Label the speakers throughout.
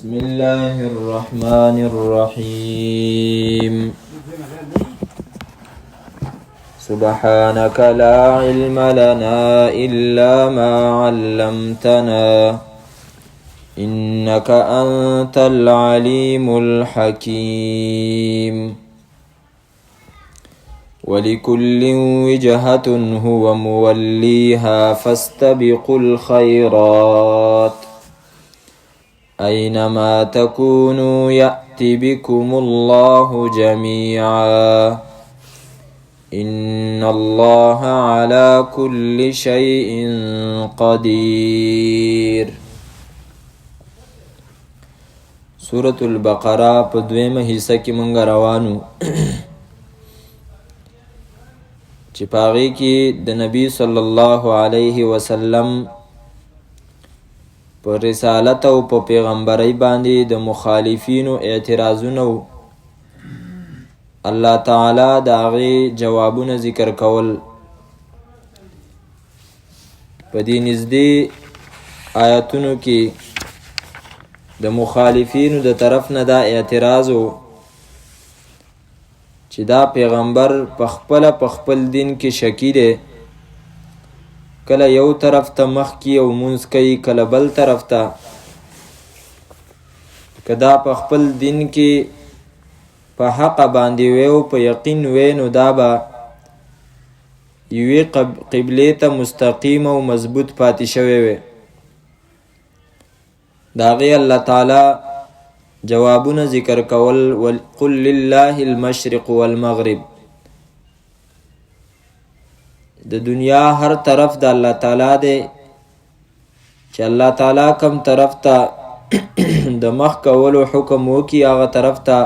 Speaker 1: بسم الله الرحمن الرحيم سبحانك لا علم لنا إلا ما علمتنا إنك أنت العليم الحكيم ولكل وجهة هو موليها فاستبقوا الخيرات أينما تكونوا يأت بكم الله جميعا إن الله على كل شيء قدير. سورة البقرة په دویمه حصہ کې مونږ روانو چې پاغي کې د نبی صلی الله علیه وسلم پر رسالت او په پیغمبرۍ باندې د مخالفینو اعتراضونه الله تعالی د هغې جوابونه ذکر کول. په دې نږدې آیاتونو کې د مخالفینو د طرف نه دا اعتراض و چې دا پیغمبر په خپل دین کې شکی دی، کله یو طرف ته مخ کی او مونځ کوي، کله بل طرف ته. که دا په خپل دین کې په حق باندې وی او په یقین وی نو دا به یوې قبلې ته مستقیم او مضبوط پاتې شوی وی. د هغې الله تعالی جوابونه ذکر کول. قل لله المشرق والمغرب، د دنیا هر طرف د الله تعالی دی، چې الله تعالی کم طرف ته د مخ کولو حکم وکي هغه طرف ته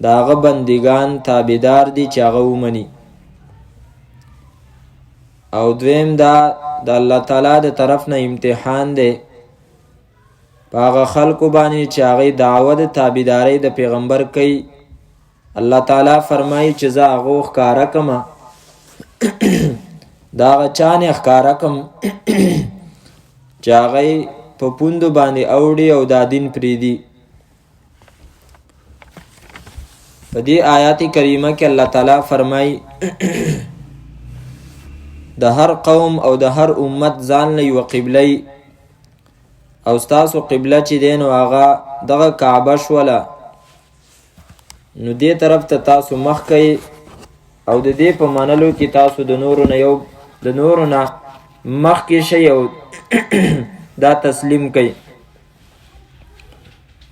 Speaker 1: د هغه بندگان تابعدار دي چې هغه ومني. او دویم دا د الله تعالی د طرف نه امتحان دی په هغه خلکو باندې چې هغې دعوه د تابعدارۍ د پیغمبر کوي. الله تعالی فرمایي چې زه هغو ښکاره کمه دا هغه چانې ښکاره کم چې هغې په پوندو باندې اوړي او دا دین پرېږدي. په دې آیات کریمه کې الله تعالی فرمایي د هر قوم او د هر امت ځان له یوه قبله او ستاسو قبله چې دی نو هغه دغه کعبه شوله، نو دې طرف ته تاسو مخ کوئ او د دې په منلو کې تاسو د نورو نه مخکې شئ او دا تسلیم کوئ.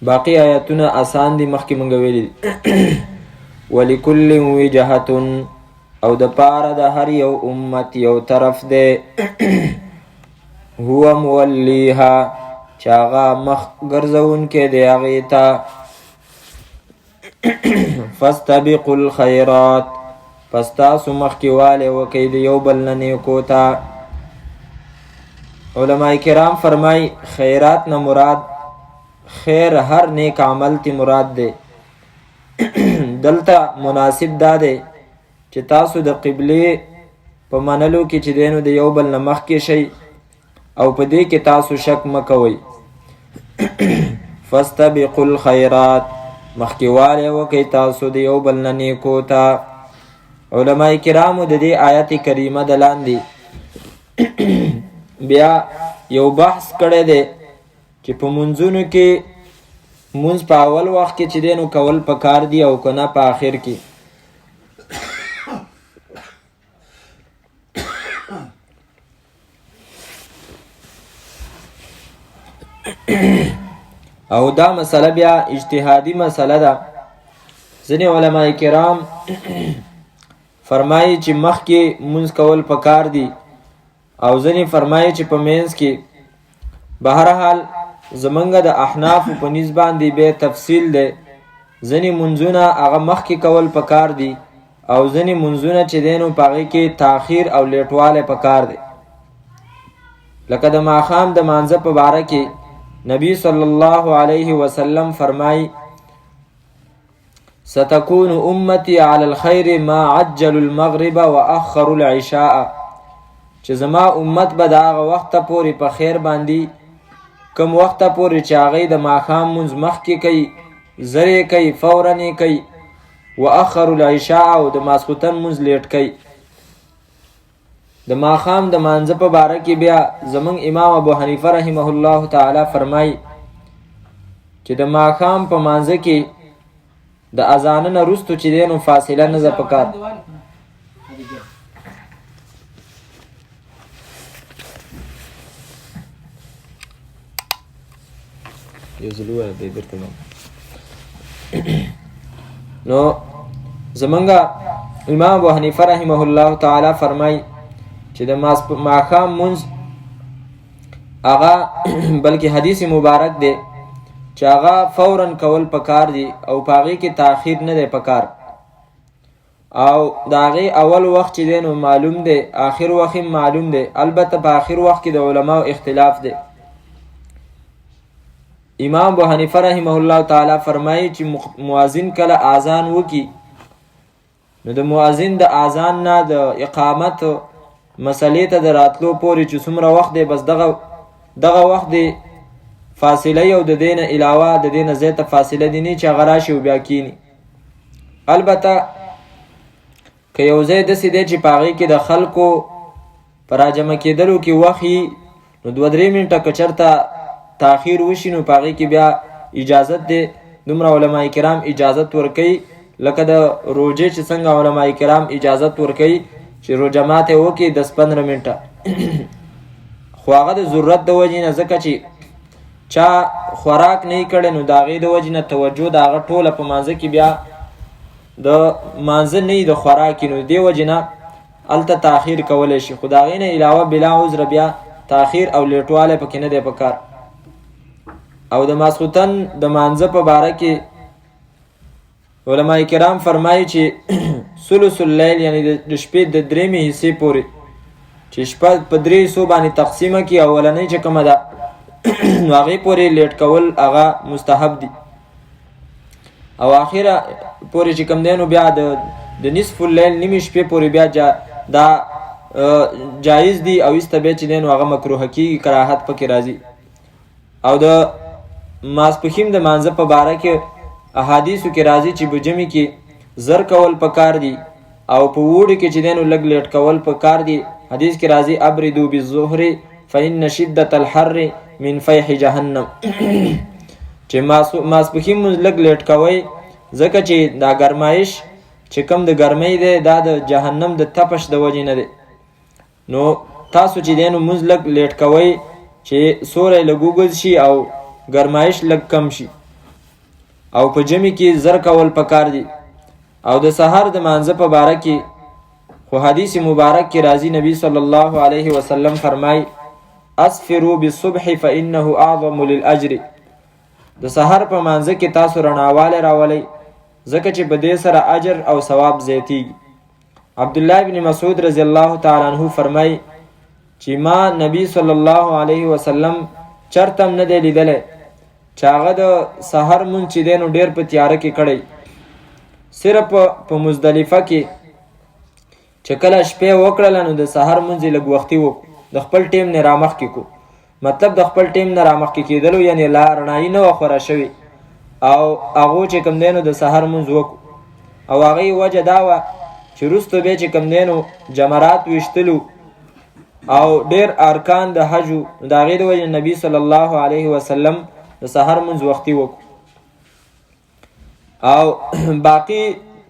Speaker 1: باقی آیاتونه آسان دي، مخکې مونږ ویلي دي. ولکل وجهة، او د پاره د هر یو امت یو طرف دی هو مولیها، چې هغه مخ ګرځونکی دی هغې ته. فاستبقوا الخیرات، پس تاسو مخکې والی وکئ د یو بل نه نیکو ته. علماء کرام فرمای خیرات نه مراد خیر هر نیک عمل تی مراد دی. دلته مناسب دا دی چې تاسو د قبلې په منلو کې چې دی نو د یو بل نه مخکې شئ او په دې کې تاسو شک مه کوئ. فاستبقوا الخیرات، مخکې والی وکئ تاسو د یو بل نه نیکو ته. علماء کرامو د دې آیت کریمه د لاندې بیا یو بحث کړی دی چې په منځونو کې منځ په اول وخت کې چې دی نو کول پکار دي او که نه په آخر کې. او دا مسله بیا اجتهادي مسله ده. ځینې علماء کرام فرمایي چې مخکې منځ کول پکار دي او ځینې فرمایي چې په منځ کې. بهرحال زمونږ د احنافو په نسبت باندې بیا تفصیل دی. ځینې منځونه هغه مخکې کول پکار دي او ځینې منځونه چې دی نو په هغې کې تاخیر او لیټوالی پکار دی. لکه د ماښام د مانځه په باره کې نبی صلی الله علیه وسلم فرمای ستكون امتی علی الخیر ما عجل المغرب واخر العشاء، چې زما امت به د هغه وخته پورې په خیر باندې کوم وخته پورې چې هغوی د ماښام مونځ مخکې کوي، زر یې کوي، فورا یې کوي. واخروا العشاء او د ماسخوتن مونځ لیټ کوي. د ماښام د مانځه په باره کې بیا زمونږ امام ابو حنیفه رحمه الله تعالی فرمایي چې د ماښام په مانځه کې د اذانه نه وروستو چې دی نو فاصله نه ده پکار. نو زمونږ امام ابو حنیفه رحمه الله تعالی فرمایي چې د ماښام مونځ هغه بلکې حدیث مبارک دی چې هغه فوراً کول پکار دي او په هغې کې تاخیر نه دی پکار، او د هغې اول وخت چې دی نو معلوم دی، آخر وخت هم معلوم دی. البته په آخر وخت کې د علماو اختلاف دی. امام ابو حنیفه رحمه الله تعالی فرمایي چې مؤذن کله اذان وکي نو د مؤذن د اذان نه د اقامت مسلې ته د راتلو پورې چې څومره وخت دی بس دغه وخت دی فاصله یو د دې نه علاوه د دې نه زیاته فاصله دی نه چې هغه راشي او بیا کینی. البته که یو ځای داسې دی چې په هغې کې د خلکو په راجمع کېدلو کې وخت نو 2-3 منټه که چېرته تاخیر وشي نو په هغې کې بیا اجازت دی. دومره علما کرام اجازت ورکوي لکه د روژې چې څنګه علما کرام اجازت ورکوي چې روژه ماته وکړي 10-15 منټه خو هغه د ضرورت د وجې نه، ځکه چې چا خوراک نه کړی نو د هغې د وجې نه توجه د هغه ټوله په مانځه کې بیا د مانځه نه د خوراک نو دې وجې نه هلته تاخیر کولی شي، خو د هغې نه علاوه بلا عذره بیا تاخیر او لیټوالی پکې نه دی پکار. او د ماسخوتن د مانځه په باره کې علما کرام فرمایي چې ثلث اللیل یعنی د شپې د 3مې حصې پورې چې شپه په 3 حصو باندې تقسیمه کړي، اولنۍ چې کومه ده نو هغې پورې لیټ کول هغه مستحب دي، او آخره پورې چې کوم دی نو بیا د نصف اللیل نیمې شپې پورې بیا دا جایز دي، او ایسته بیا چې دی نو هغه مکروه کېږي، کراهت پکې راځي. او د ماسپښین د مانځه په باره کې احادیثو کې راځي چې په جمع کې زر کول پکار دي او په ووړو کې چې دی نو لږ لیټ کول پکار دي. حدیث کې راځي ابردو بالظهر فإن شدة الحر من فیح جهنم چې ماسپښین مونځ لږ لیټ کوئ ځکه چې دا ګرمایش چې کوم د ګرمۍ دی دا د جهنم د تپش د وجې نه دی. نو تاسو چې دی نو مونځ لږ لیټ کوئ چې سوری لږ اوږد شي او ګرمایش لږ کم شي، او په جمع کې زر کول پکار دي. او د سحر د مانځه په باره کې خو حدیث مبارک کې راځي، نبی صلی الله علیه وسلم فرمای اسفروا بالصبح فانه اعظم للاجر. د سحر په مانځه کې تاسو رڼاوالی راولئ ځکه چې په دې سره اجر او ثواب زیاتیږي. عبد الله بن مسعود رضی الله تعالی عنہ فرمای چې ما نبی صلی الله علیه وسلم چرته هم نه دی لیدلی چې هغه د سحر مونځ چې دی نو ډېر په تیاره کې کړی، صرف په مزدلفه کې چې کله شپې وکړله نو د سحر مونځ یې لږ وختي وکړو، د خپل ټیم نه رامخکې کو، مطلب د خپل ټیم نه رامخکې کېدلو یعنې لا رڼایي نه وه خوره شوې، او هغو چې کوم دی نو د سحر مونځ وکړو. او هغې وجه دا وه چې وروسته بیا چې کوم دی نو جمرات ویشتلو او ډېر ارکان د حج و، د هغې د وجې نبي صلی الله علیه وسلم د سحر مونځ وختي وکړو. او باقي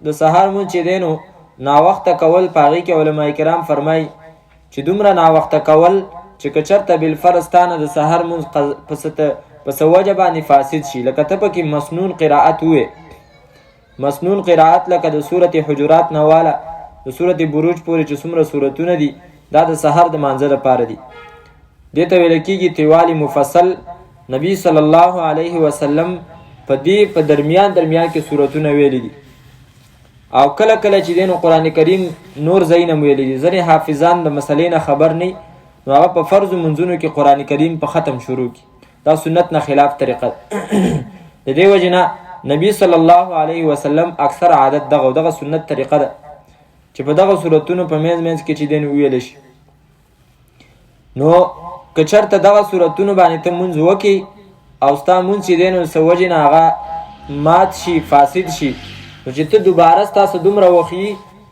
Speaker 1: د سحر مونځ چې دی نو ناوخته کول په هغې کې علما کرام فرمایي چې دومره ناوخته کول چې که چېرته بالفرض تانه د سحر مونځ په څه وجه باندې فاسد شي، لکه ته پکې مسنون قرائت ووې، مسنون قرائت لکه د صورت حجرات نه واله د صورت بروج پورې چې څومره صورتونه دي دا د سحر د مانځه لپاره دي. دې ته ویل کېږي طوال مفصل. نبی صلی الله علیه وسلم په درمیان کې صورتونه ویلي دي، او کله کله چې دی نو قرآن کریم نور ځای نه ویلي دي. ځینې حافظان د مسلې نه خبر نه نو هغه په فرض منځونو کې قرآن کریم په ختم شروع کړي، دا سنت نه خلاف طریقه ده. د دې وجې نه نبی صلی الله علیه وسلم اکثر عادت دغه سنت طریقه ده چې په دغه صورتونو په منځ کې چې دی نو ویلی شي. نو که چېرته دغه صورتونو باندې ته مونځ وکړي او ستا مونځ چې دی نو څه وجې نه هغه مات شي فاسد شي نو چې ته دوباره ستاسو دومره وخي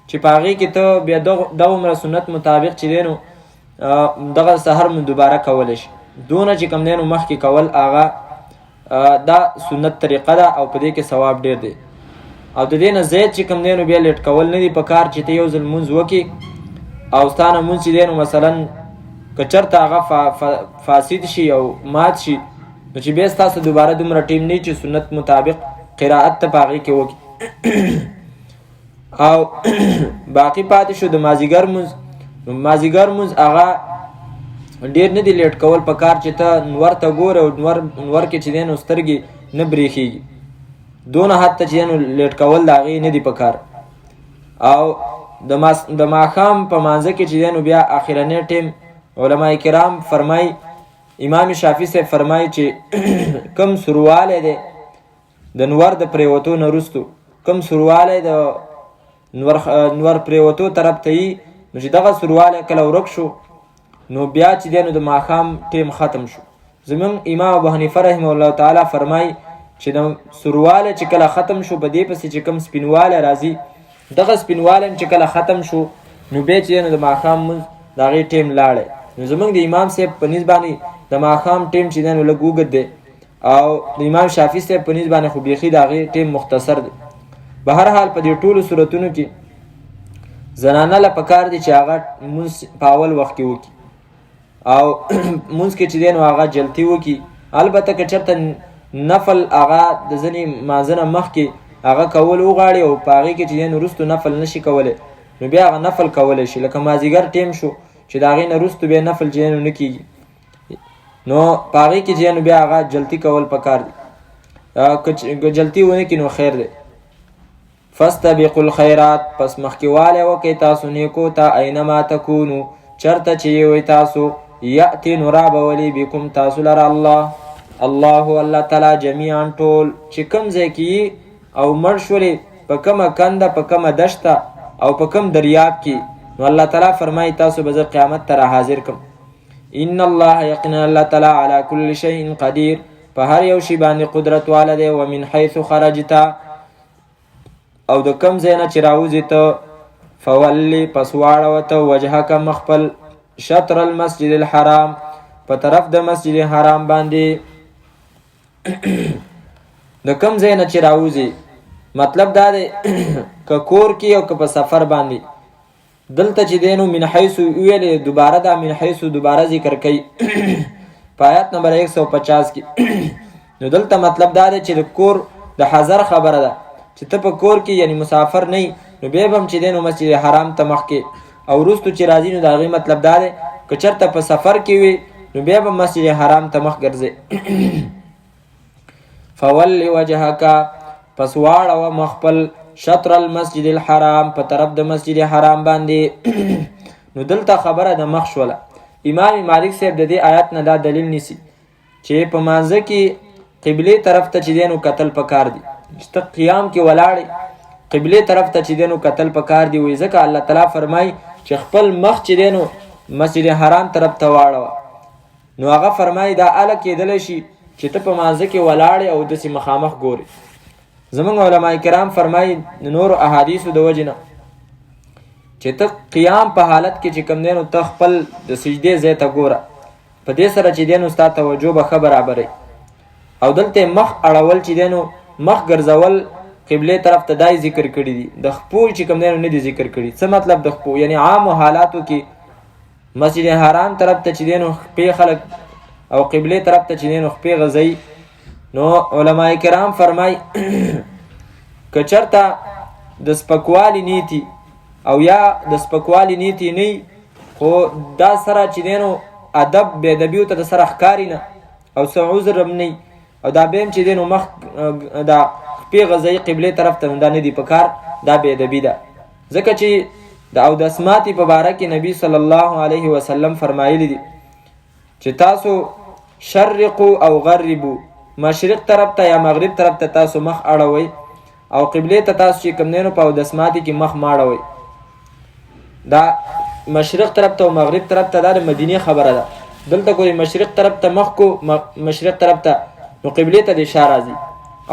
Speaker 1: چې په هغې کې ته بیا دومره سنت مطابق چې دی نو دغه سحر مو دوباره کولی شي دونه چې کوم دی نو مخکې کول هغه دا سنت طریقه ده او په دې کې ثواب ډېر دی او د دې نه زیات چې کوم دی نو بیا لیټ کول نه دي په کار چې ته یو ځل مونځ وکړي او ستا نه مونځ چې دی نو مثلا که چېرته هغه فاسد شي او مات شي نو چې بیا ستاسو دوباره دومره ټیم نه چې سنت مطابق قرائت ته په هغې کې وکړي او باقي پاتې شو د مازدیګر مونځ نو مازدیګر مونځ هغه ډېر نه دی لیټ کول په کار چې ته نور ته ګوره او نور کې چې دی نو سترګې نه برېښېږي دونه حد ته چې دی نو لیټ کول د هغې نه دي په کار او د ماښام په مانځه کې چې دی نو بیا اخرنی ټیم علما کرام فرمایي امام شافعي صاحب فرمایي چې کم سروالی دی د نور د پرېوتو نه وروستو کم سروالی د نور پرېوتو طرف ته یي نو چې دغه سروالی کله ورک شو نو بیا چې دی نو د ماښام ټیم ختم شو زموږ امام ابو حنیفه رحمه الله تعالی فرمایي چې د سروالی چې کله ختم شو په دې پسې چې کم سپینوالی راځي دغه سپینوالی چې کله ختم شو نو بیا چې دی نو د ماښام مونځ د هغې ټیم لاړی نو زموږ د امام صاحب په نیز باندې د ماښام ټیم چې دی نو لږ اوږد دی او د امام شافعي صاحب په نیز باندې خو بیخي د هغې ټیم مختصر دی به هر حال په دې ټولو صورتونو کې زنانه له پکار دی چې هغه مونځ په اول وخت کې وکړي او مونځ کې چې دی نو هغه جلتي وکړي البته که چېرته نفل هغه د ځینې مانځه نه مخکې هغه کول وغواړي او په هغې کې چې دی نو وروستو نفل نشي کولی نو بیا هغه نفل کولی شي لکه مازدیګر ټیم شو چې د هغې نه وروستو بیا نفل چې دی نو نه کېږي نو په هغې کې چې دی نو بیا هغه جلتي کول پکار دی که جلتي ونه کړي نو خیر دی فاستبقوا الخیرات پس مخکېوالی وکړئ تاسو نیکو ته اینما تکونو چېرته چې وئ تاسو یأتي نو رابولي بکم تاسو لره الله تعالی جمیعا ټول چې کوم ځای کې او مړ شولې په کومه کنده په کومه دشته او په کوم دریاب کې نو الله تعالی فرمایي تاسو به زه قیامت ته را حاضر کړم ان الله یقینا الله تعالی علی کل شیء قدیر په هر یو شي باندې قدرت والا دی ومن حیث خرجتا او د کوم ځای نه چې راوځې ته فولی پس واړوه ته وجهک مخپل شطر المسجد الحرام په طرف د مسجد حرام باندې د کوم ځای نه چې راوځې مطلب دا دی که کور کې او که په سفر باندې دلته چې دی نو من حیث ویلې دوباره دا من حیث دوباره ذکر کوي په آیت نمبر 150 کې نو دلته مطلب دا دی چې د کور د حضر خبره ده چې ته په کور کې یعنی مسافر نه نو بیا به هم چې دی نو مسجد حرام ته مخکې او وروستو چې راځي نو د هغې مطلب دا دی که چېرته په سفر کې وي نو بیا به مسجد حرام ته مخ ګرځې فول وجهک پس واړوه مخ خپل شطر المسجد الحرام په طرف د مسجد حرام باندې نو دلته خبره د مخ شوله امام مالک صاحب د دې آیت نه دا دلیل نیسي چې په مانځه کې قبلې طرف ته چې دی نو کتل پکار دی چې ته قیام کې ولاړې قبلې طرف ته چې دی نو کتل پکار دی وایي ځکه الله تعالی فرمایي چې خپل مخ چې دی نو مسجد حرام طرف ته واړوه نو هغه فرمایي دا اله کېدلی شي چې ته په مانځه کې ولاړې او داسې مخامخ ګورې زموږ علما کرام فرمایي د نورو احادیثو د وجې نه چې ته قیام په حالت کې چې کوم دی نو ته خپل د سجدې ځای ته ګوره په دې سره چې دی نو ستا توجه به ښه برابروي او دلته مخ اړول چې دی نو مخ ګرځول قبلې طرف ته دای ذکر کړي دي د خپو چې کوم دی نو نه دي ذکر کړي څه مطلب د خپو یعنی عام حالاتو کې مسجد حرام طرف ته چې دی نو خپې خلک او قبلې طرف ته چې دی نو خپې غځوي نو علما کرام فرمای که چېرته د سپکوالي نیتی او یا د سپکوالي نیتی نه خو دا سره چې دی نو ادب بې ادبي ورته د سره ښکاري نه او څه عذر هم نه او دا به هم چې دی نو مخ دا خپې غځوي قبلې طرف ته نو دا نه دي په کار دا بې ادبي ده ځکه چې د اودس ماتي په باره کې نبي صلی الله علیه وسلم فرمایلی دي چې تاسو شرقو او غربو مشرق طرف ته یا مغرب طرف ته تاسو مخ اړوئ او قبلې ته تاسو چې کوم دی نو په اودس ماتي کې مخ ماړوئ دا مشرق طرف ته او مغرب طرف ته دا د مدینې خبره ده دلته کو مشرق طرف ته مخ کو مشرق طرف ته نو قبله ته د اشاره راځي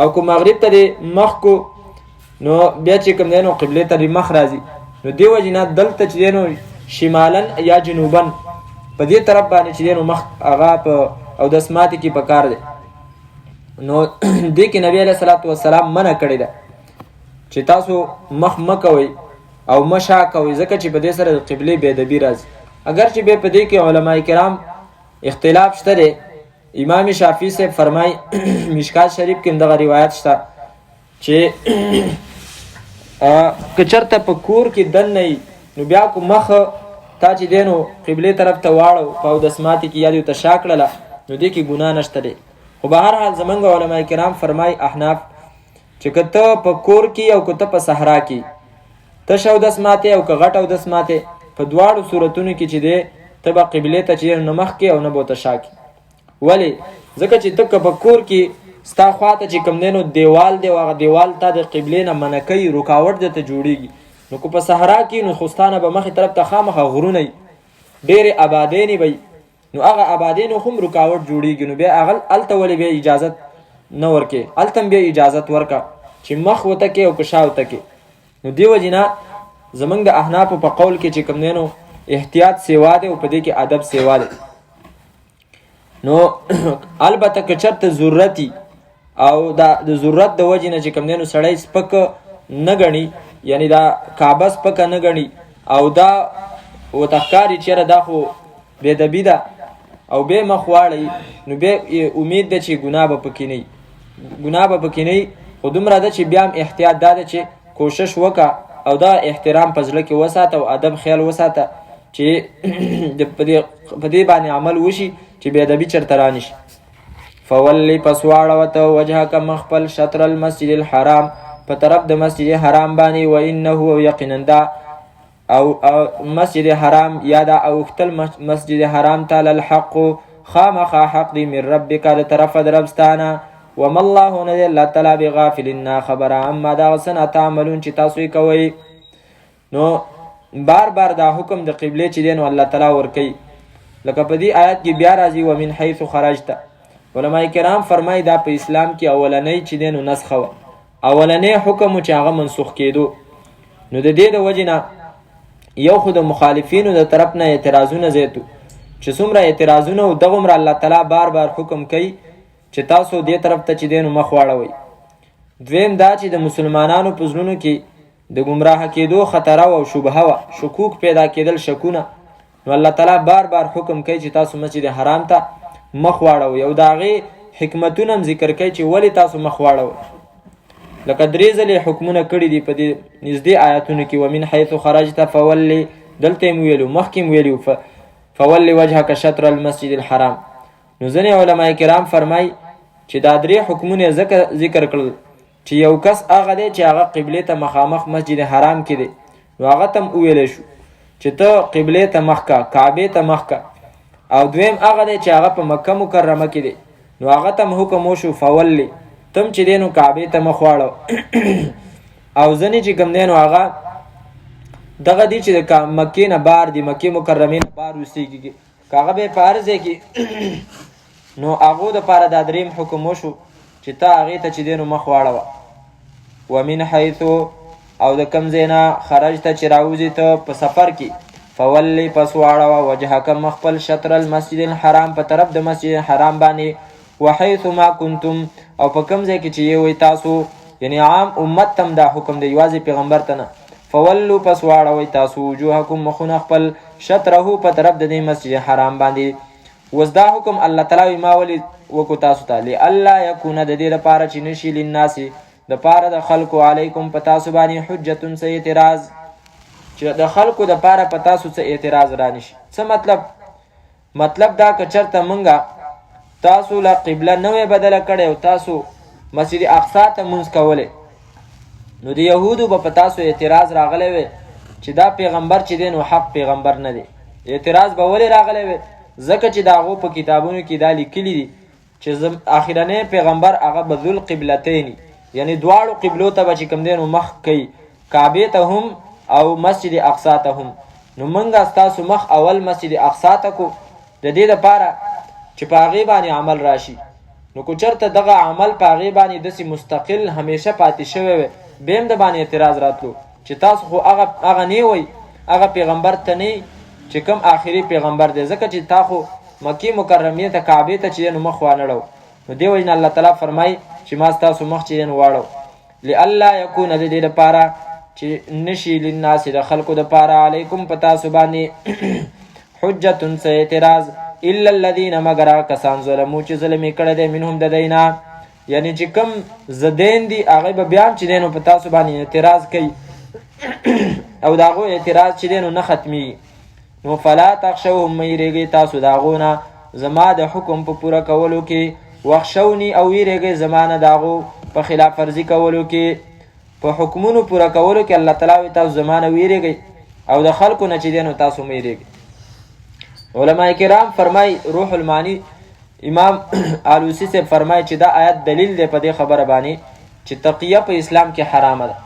Speaker 1: او کو مغرب ته د مخ کو نو بیا چې کوم دی نو قبله ته د مخ راځي. نو دیو جنا دلته چې نو شمالن یا جنوبن په دې طرف باندې چې نو مخ هغه په او د سماعت کې پکار دی. نو دې کې نبی علیہ الصلوۃ والسلام منع کړی ده چې تاسو مخ مکوي او مشا کوي ځکه چې په دې سره د قبله بې ادبي راځي. اگر چې به په دې کې علما کرام اختلاف شته دی. امام شافعی سے فرمای مشکات شریف کې دغه روایت شته چې کچرته په کور کې دن نه نو بیا کو مخ تا چې دینو قبله طرف ته واړو په د سماعت کې یادو ته شاکړه نو دې کې ګناه نشته دی. خو به هر حال زمونږ علما کرام فرمای احناف چې کته په کور کې او کته په صحرا کې تش او د سماعت او که غټ او د سماعت په دواړو صورتونو کې چې دی ته به قبله ته چې نه مخ کې او نه بوته شاکي. ولی ځکه چې ته په کور کې ستا خواته چې کوم دینو دیوال دی هغه دیوال ته د قبله نه منع کوي رکاوټ درته جوړیږي. نو کو په صحرا کې نو خوستانه به مخې طرف ته خامخه غرونه ډېرې آبادینې وي نو هغه آبادینو هم رکاوټ جوړیږي. نو بیا هغه هلته ولې بیا اجازت نه ورکې هلته هم بیا اجازت ورکه چې مخ وته کې او که شا وته کې. نو دیو جنا زمونږ د احنافو په قول کې چې کوم دینو احتیاط سیوا دی او په دې کې ادب سیوا دی. نو البته که چرته ضرورتي او د ضرورت د وجې نه چې کوم دینو سړی سپک نه ګڼي یعنی دا کعبه سپک نه ګڼي او دا وتښکاري چېرې دا خو بې ادبي ده او بیا مخ واړی نو بیا امید ده چې ګناه به پکې نه وي ګناه به پکې نه وي. خو دومره ده چې بیا هم احتیاط دا ده چې کوشش وکړه او دا احترام په زړه کې وساته او ادب خیال وساته چې په دې باندې عمل وشي چې بې ادبي چېرته رانشي. فولی پس واړوته وجهک مخپل شطر المسجد الحرام په طرف د مسجد حرام باندې و انه یقینا دا او مسجد حرام یا دا اوختل مسجد حرام تعالی الحق خامخا حق دی من ربک د طرف د ربستانه وما الله نه الله تعالی بغافلنا خبر عما دا سن تعملون چې تاسو یې کوي. نو بار بار دا حکم د قبله چې دین الله تعالی ور کوي لکه په دې آیات کې بیا راځي ومن حيث خرجت. علماء کرام فرمایي دا په اسلام کې اولنۍ چې دین نسخه و اولنۍ حکم چې هغه منسوخ کېدو. نو د دې د وجې نه یو خو د مخالفینو د طرف نه اعتراضونه زیاتو چې څومره اعتراضونه او دغومره الله تعالی بار بار حکم کوي چې تاسو دې طرف ته چې دین مخ واړوئ. دویم دا چې د مسلمانانو په زړونو کې د ګمراه کېدو خطر او شبهه و شکوک پیدا کېدل شکونه نو الله تعالی بار بار حکم کوي چې تاسو مسجد حرام ته مخ واړوئ او د هغې حکمتونه هم ذکر کوي چې ولې تاسو مخ واړوئ. لکه درې ځلې حکمونه کړي دي په دې نږدې آیاتونو کې ومن حیث خرجت فولي دلته یې ویلو مخکې یې ویلو فولي وجهک شطر المسجد الحرام. نو ځینې علما کرام فرمایي چې دا درې حکمونه ذکر کړل چې یو کس هغه دی چې هغه قبله ته مخامخ مسجد حرام کې دی نو هغه ته هم وویلی شو چې ته قبله ته مخ کا کعبې ته مخ کا. او دویم هغه دی چې هغه په مکه مکرمه کې دی نو هغه ته هم حکم وشو فولي تم چې دی نو کعبې ته مخ واړو. او ځینې چې کوم دی نو هغه دغه دی چې د مکې نه بار دی مکې مکرمې نه بار اوسېږي که هغه به په هر ځای کې نو هغو دپاره دا دریم حکم وشو چې ته هغې ته چې دی نو مخ واړوه. ومن حیث او د کوم ځای نه خرجته چې راوځې ته په سفر کې فولي پس واړوه وجهک مخپل شطر المسجد الحرام په طرف د مسجد حرام باندې وحیث ما کنتم او په کوم ځای کې چې یې وی تاسو یعنی عام امت تم دا حکم دی یوازې پیغمبر ته نه فولو پس واړوئ تاسو وجوهکم مخونه خپل شطره په طرف د دې مسجد حرام باندې. اوس دا حکم الله تعالی ما ولې وکړو تاسو ته لئلا یکونه د دې لپاره چې نشي للناس دپاره د خلکو علیکم په تاسو باندې حجتون څه اعتراض چې د خلکو دپاره په تاسو څه اعتراض رانشي. څه مطلب دا که چېرته موږ تاسو له قبله نوې بدله کړې او تاسو مسجد اقصی ته مونځ کولی نو د یهودو به په تاسو اعتراض راغلی وی چې دا پیغمبر چې دی نو حق پیغمبر نه دی. اعتراض به ولې راغلی وی ځکه چې د هغو په کتابونو کې دا لیکلي دي چې اخرنی پیغمبر هغه به ذو القبلتین یعنی دواړو قبلو ته به چې کوم دی نو مخ کوي کعبې ته هم او مسجد اقصی ته هم. نو موږ ستاسو مخ اول مسجد اقصی ته کو د دې دپاره چې په هغې باندې عمل راشي. نو که چېرته دغه عمل په هغې باندې داسې مستقل همیشه پاتې شوی وی بیا هم د باندې اعتراض راتلو چې تاسو خو هغه نه وی هغه پیغمبر ته نه چې کوم آخري پیغمبر دی، ځکه چې تا خو مکې مکرمې ته کعبې ته چې دی نو مخ وانړو. نو دې وجې نه الله تعالی فرمایي چې ما ستاسو مخ چې دی نو واړو. لئلا یکونه د دې دپاره چې نشي للناس د خلکو دپاره علیکم په تاسو باندې حجتون څه اعتراض الا الذین مگر هغه کسان ظلمو چې ظلم یې کړی دی منهم د دی نه، یعنې چې کوم زدین دي هغوی به بیا هم چې دی نو په تاسو باندې اعتراض کوي او د هغو اعتراض چې دی نو نه ختمیږي. نو فلا تخشوهم مه یېرېږئ تاسو د هغو نه زما د حکم په پوره کولو کې، واخشوني او ویرېږئ زما نه د هغو په خلاف ورزي کولو کې، په حکمونو پوره کولو کې الله تعالی وایي تاسو زما نه ویرېږئ او د خلکو نه چې دی نو تاسو مه یېرېږئ. علماء کرام فرمای روح المعانی امام آلوسی سے فرمای چې دا آیت دلیل دی په دې خبره باندې چې تقیه په اسلام کې حرامه ده.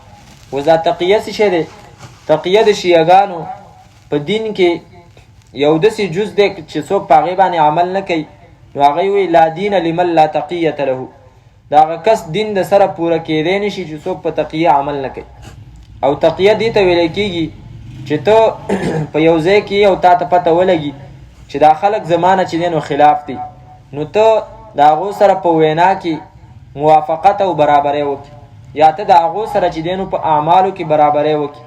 Speaker 1: وزا تقیه څه شی دی؟ تقیه د شیعهګانو په دین کې یو داسې جز دی چې څوک په هغې باندې عمل نه کوي نو هغوی وایي لا دین لمن لا تقیة له، د هغه کس دین د سره پوره کیدی نشي چې څوک په تقیه عمل نه کوي. او تقیه دې ته ویلی کېږي چې ته په یو ځای کې او تا ته پته ولګي چې دا خلک زمانه چې دی نو خلاف دی، نو ته د هغو سره په وینا کې موافقت او برابرۍ وکړي یا ته د هغو سره چې دی نو په اعمالو کې برابرۍ وکړي،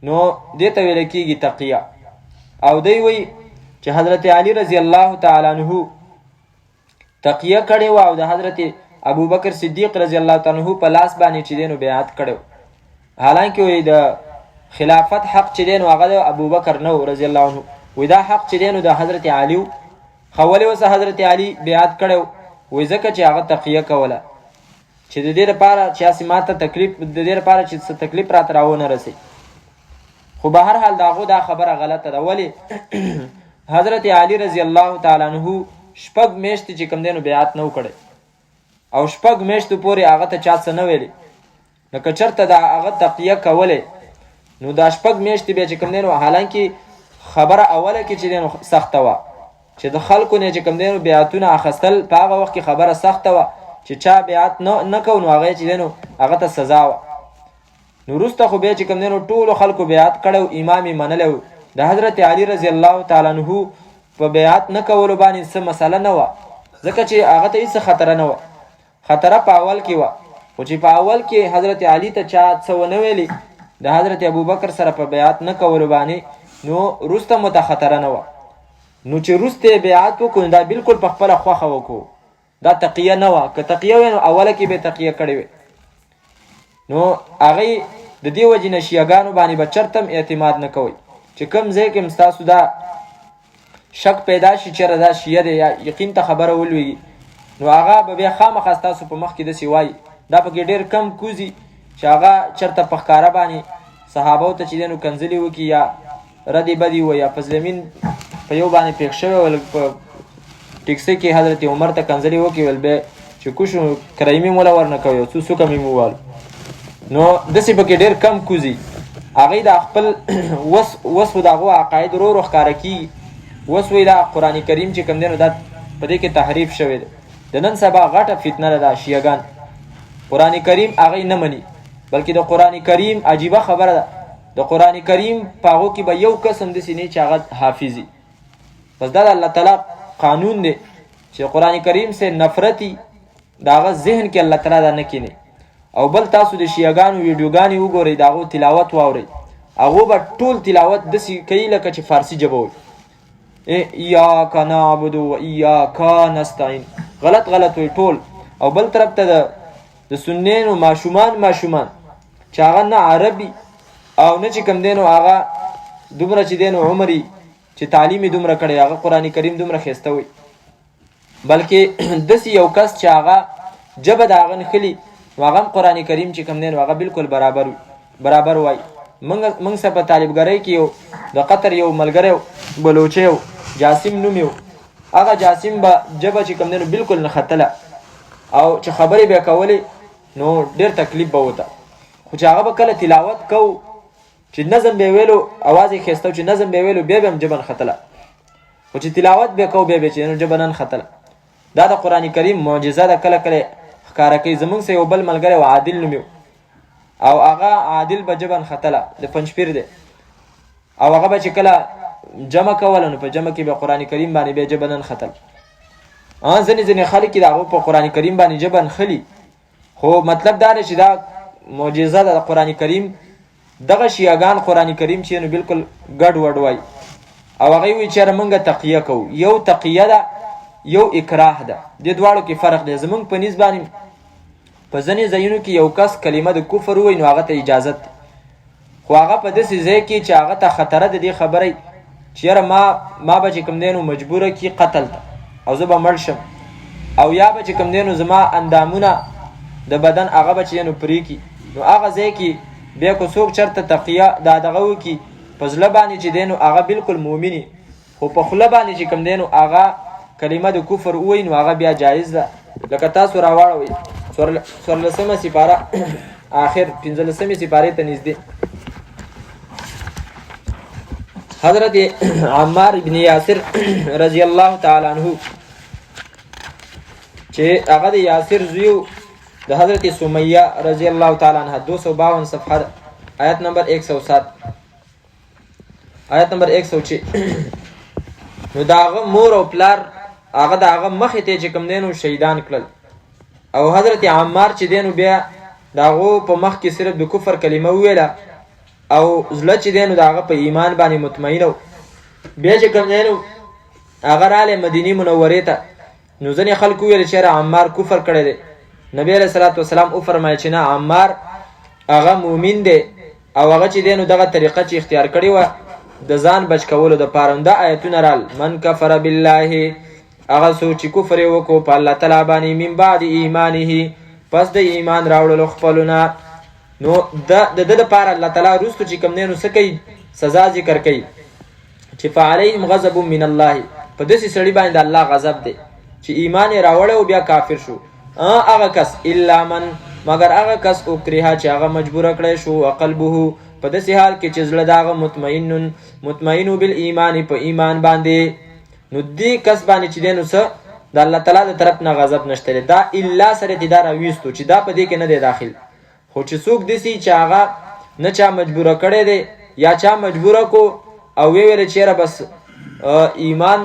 Speaker 1: نو دې ته ویلی کېږي تقیه. او دی وایي چې حضرت علی رضی الله تعالی عنه تقیه کړې وه او د حضرت ابوبکر صدیق رضی الله تعالی عنه په لاس باندې چې دی نو بیعت کړی و. حالانکه وایي د خلافت حق چې دی نو هغه د ابوبکر نه و رضی الله عنه، وی دا حق چې دی نو د حضرت علی و. خو ولې اوس حضرت علی بیعت کړی و؟ وایي ځکه چې هغه تقیه کوله چې د دې لپاره چې هسې ما ته تکلیف د دې لپاره چې څه تکلیف راته راونه رسي. خو به هر حال د هغو دا خبره غلطه ده. ولې حضرت علی رضی الله تعالی عنه 6 میاشتې چې کوم دی نو بیعت نه و کړی او 6 میاشتو پورې هغه ته چا څه نه ویلي. نو که چېرته د هغه تقیه کولی نو دا 6 میاشتې بیا چې کوم دی نو حالانکه خبره اوله کې چې دی نو سخته وه چې د خلکو نه چې کوم دی نو بیعتونه اخیستل په هغه وخت کې خبره سخته وه چې چا بیعت نه کو نو هغه چې دی نو هغه ته سزا وه. نو وروسته خو بیا چې کوم دی نو ټولو خلکو بیعت کړی و، امام یې منلی و. د حضرت علی رضی الله تعالی عنه په بیعت نه کولو باندې څه مسله نه وه ځکه چې هغه ته هېڅ خطره نه وه. خطره په اول کې وه خو چې په اول کې حضرت علی ته چا څه ونه ویلي د حضرت ابوبکر سره په بیعت نه کولو باندې نو وروسته مو ته خطره نه وه. نو چې وروسته بیعت وکړو دا بلکل په خپله خوښه وکړو، دا تقیه نه وه. که تقیه وی نو اوله کې به تقیه کړې وی. نو هغوی د دې وجې نه شیعهګانو باندې به چرته هم اعتماد نه کوئ چې کوم ځای کې هم ستاسو دا شک پیدا شي چېرې دا شیعه دی یا یقین ته خبره ولویږي نو هغه به بیا خامخا ستاسو په مخ کې داسې وایي. دا پکې ډېر کم کوزي چې هغه چېرته په ښکاره باندې صحابو ته چې دی نو کنځلې وکړي یا ردې بدې ووایي یا په زمین په یو باندې پېښ شوی ول په ټیکسي کې حضرت عمر ته کنځلې وکړي ول بیا چې کوشو کرایمې موله ورنه کوي او څو څوکه مې ووالو. نو داسې پکې ډېر کم کوزي هغوی د خپل وس و د هغو عقاید ورو ورو ښکاره کېږي. وس وایي دا قرآن کریم چې کوم دی نو دا په دې کې تحریف شوی دی. د نن سبا غټه فتنه ده دا شیعهګان قرآن کریم هغوی نه مني بلکې د قرآن کریم عجیبه خبره ده د قرآن کریم په هغو کې به یو قسم داسې نه چې هغه حافظي. بس دا د الله تعالی قانون دی چې قرآن کریم سے نفرتي د هغه ذهن کې الله تعالی دا نه کیني. او بل تاسو د شیعهګانو ویډیوګانې وګورئ د هغو تلاوت واورئ هغو به ټول تلاوت داسې کوي لکه چې فارسي ژبه وي. ایاک نعبد و ایاک نستعین غلط وي ټول. او بل طرف ته د سنیانو ماشومان چې هغه نه عربي او نه چې کوم دی نو هغه دومره چې دی نو عمري چې تعلیم یې دومره کړی هغه قرآن کریم دومره ښایسته وي بلکې داسې یو کس چې هغه ژبه د هغه نښلي نو هغه هم قرآن کریم چې کوم دی نو هغه بلکل برابر وایي. موږ سره په طالبګرۍ کې یو د قطر یو ملګری بلوچی و جاسم نوم یو هغه جاسم به ژبه چې کوم دی نو بلکل نه ختله او چې خبرې به کولې نو ډېر تکلیف به وته. خو چې هغه به کله تلاوت کو چې نظم به ویلو اواز یې ښایسته چې نظم به ویلو بیا به هم ژبه نښتله. خو چې تلاوت به کو به چې نو جبه نن ختله. دا د قرآن کریم معجزه ده، کله کله ښکاره کوي. زمونږ سه یو بل ملګری و عادل نوم او هغه عادل به جبن ختله د پنجپیر دی، او هغه به چې کله جمع کوله نو په جمع کې به قرآن کریم باندې به جبنن ختل. ځینې خلک د هغو په قرآن کریم باندې جبن خلی، خو مطلب دا دی چې دا معجزه ده د قرآن کریم. دغه شیعهګان قرآن کریم چې نو بالکل ګډ وډ وای، او هغه وی چې موږ تقیه کوو. یو تقیه ده، یو اکراه ده، د دواړو کې فرق دی. زمونږ په نسبت باندې په ځینې ځایونو کې یو کس کلمه د کفر ووایي نو هغه ته اجازت ده، خو هغه په داسې ځای کې چې هغه ته خطره د دې خبرې چې یاره ما به چې کوم دی نو مجبوره کي قتل ته او زه به مړ شم، او یا به چې کوم دی نو زما اندامونه د بدن هغه به چې نو پرې کي، نو هغه ځای کې بیا که څوک چېرته تقیه دا دغه وکړي په زړه باندې چې دی نو هغه بالکل مؤمني، خو په خوله باندې چې کوم دی نو هغه کلمه د کفر ووایي نو هغه بیا جایز ده. لکه تاسو راواړوئ 14مه سپاره آخر 15مې سپارې ته نږدې حضرت عمار ابن یاسر رضی الله تعالی عنہ چې هغه د یاسر زوی د حضرت سمیہ رضی الله تعالی عنها 252 صفحه آیت نمبر 107 آیت نمبر 106 نو داغه مور او پلار هغه داغه مخې ته چې کوم دینو شهیدان کړل، او حضرت عمار چې دینو بیا داغه په مخ کې صرف د کفر کلمه ویله او زړه چې دینو داغه په ایمان باندې مطمئن و. بیا چې کوم دینو هغه رااله مدینه منورې ته، نو ځنې خلکو ویل چې عمار کفر کړی دی. نبی علیہ الصلوۃ والسلام او فرمایي چې نه، عمار هغه مؤمن دی او هغه چې دینو دغه طریقه چې اختیار کړی و د ځان بچ کولو د پاره. دا آیتونه رال من کفر بالله، هغه څوک چې کفر وکړو په الله تعالی باندې من بعد ایمانه، پس د ایمان راوړلو خپلونه، نو د لپاره الله تعالی وروسته چې کوم دینو څه کوي سزا ذکر کوي چې فعليهم غضب من الله، په داسې سړي باندې د الله غضب دی چې ایمان یې راوړی او بیا کافر شو. هغه کس الا من، مگر هغه کس اکرهه چې هغه مجبور کړی شو، قلبه په داسې حال کې چې زړه داغه مطمئن بالایمان، په ایمان باندې، نو دې کس باندې چې دینو څه د الله تعالی د طرف نه غضب نشته. دا الا سره دې دا راويستو چې دا په دې کې نه دی داخل. خو چې څوک دسی چې هغه نه چا مجبور کړی دی یا چا مجبور کو او ویل چې را بس ایمان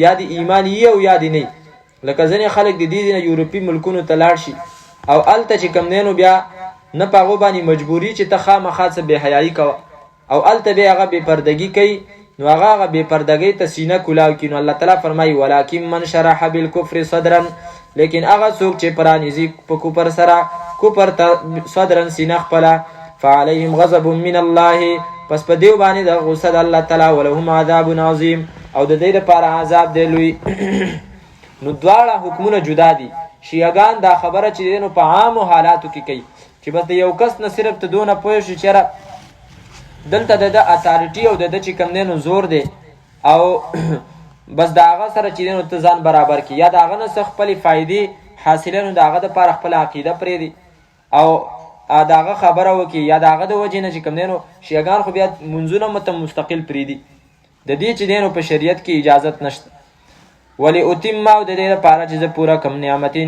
Speaker 1: یا دی ایمان یو یا دی نه، لکه ځینې خلک د دې نه یورپی ملکونو ته لاړ شي او الته چې کم دینو بیا نه پاغو باندې مجبوری چې ته خامخا څه بے حیايي کوه او الته بیا هغه بے پردګي کوي، نو هغه بے پردګۍ ته سینه کولاو کړي. نو الله تعالی فرمایي ولکن من شرح بالکفر صدرا، لیکن هغه څوک چې پرانیزي په کفر سره کفر ته صدرا سینه خپله، فعليهم غضب من الله، پس په دیو باندې د غصه د الله تعالی، ولهم عذاب عظیم، او د دې لپاره عذاب دی لوی. نو دواړه حکمونه جدا دي. شیعهګان دا خبره چې دینو په عامو حالاتو کې کوي چې بس د یو کس نه صرف ته دونه پوه شي چې دلته د اتارټي او د چې کم دینو زور دی او بس دا هغه سره چې دینو ته ځان برابر کی، یا دا هغه نه خپل فائدې حاصله، نو دا هغه د پر خپل عقیده پرې دی او دا هغه خبره وکي، یا دا هغه د وجې نه چې کم دینو شیعهګان خو بیا منځونه مستقل پرې دي، د دې چې دینو په شریعت کې اجازت نشته. ولی اتم او د دې لپاره چې زه پوره کم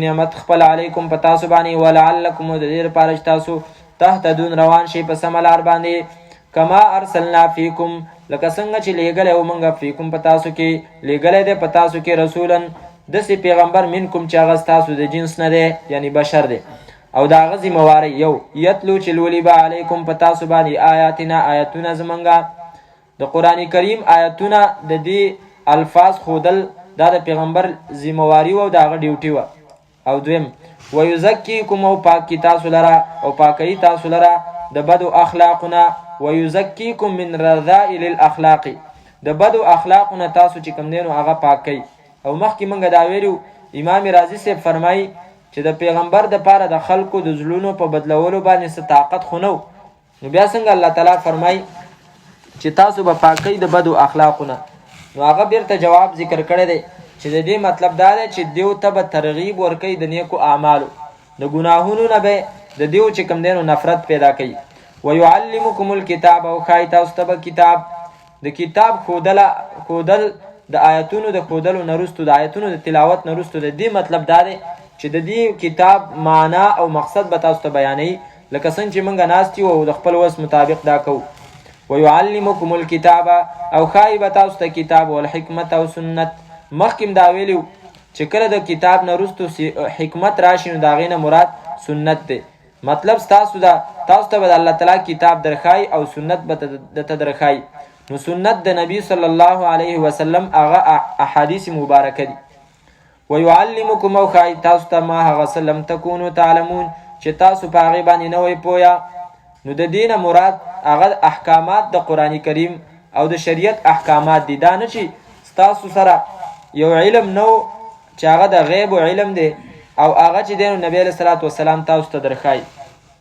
Speaker 1: نعمت خپل علیکم په تاسو باندې، ولعلکم د دې لپاره چې تاسو تهتدون روان شي په سم لار باندې، کما ارسلنا فیکم لکه څنګه چې لېږلی و موږ فیکم په تاسو کې، لېږلی دی په تاسو کې رسولا داسې پیغمبر منکم چې هغه ستاسو د جنس نه دی یعنی بشر دی، او د هغه ذمهواری یو یتلو چې لولي به علیکم په تاسو باندې آیاتنا آیتونه زمونږه د قرآن کریم آیتونه د دې الفاظ خودل دا د پیغمبر ذمہواری و او دا هغه ډیوټي و. او دویم ويزکیکم او پاکی تاسو لره او پاکی تاسو لره د بدو اخلاقنا، ويزکیکم من رذائل الاخلاق، د بدو اخلاقنا تاسو چې کوم دینو هغه پاکی. او مخکې موږ دا ویلو امام رازی صاحب فرمایي چې د پیغمبر د پاره د خلکو د زړونو په بدلولو باندې څه طاقت خو نو بیا څنګه الله تعالی فرمایي چې تاسو به پاکی د بدو اخلاقنا، نو هغه بیرته جواب ذکر کړی دی چې د دې مطلب دا دی چې دیو ته به ترغیب ورکوي د نیکو اعمالو، د ګناهونو نه به د دیو چې کوم دینو نفرت پیدا کوي. ويعلمکم الکتاب او ښایي تاسو ته به کتاب، د کتاب ښودل د آیتونو د ښودلو نه وروستو، د آیتونو د تلاوت نه وروستو د دې مطلب دا دی چې د دې کتاب معنا او مقصد به تاسو ته بیانوي، لکه څنګه چې موږ ناست یو او د خپل وس مطابق دا کوو. ویعلمکم الکتاب او ښایي به تاسو ته کتاب والحکمت او سنت. مخکې دا ویلي چې کله د کتاب نه وروستو حکمت راشي نو د هغې نه مراد سنت دی. مطلب تاسو ته به د الله تعالی کتاب درښایي او سنت به درته درښایي. نو سنت د نبی صلی الله علیه وسلم هغه احادیث مبارکه دي. ویعلمکم او ښایي تاسو ته ما هغه څه لم تکونو تعلمون چې تاسو په هغې باندې نه وئ پوهه. نو د دې نه مراد هغه احکامات د قرآن کریم او د شریعت احکامات دي. دا نه چې ستاسو سره یو علم نو چې هغه د غیب علم دی او هغه چې دی نو نبی علیه صلات وسلام تاسو ته درښایي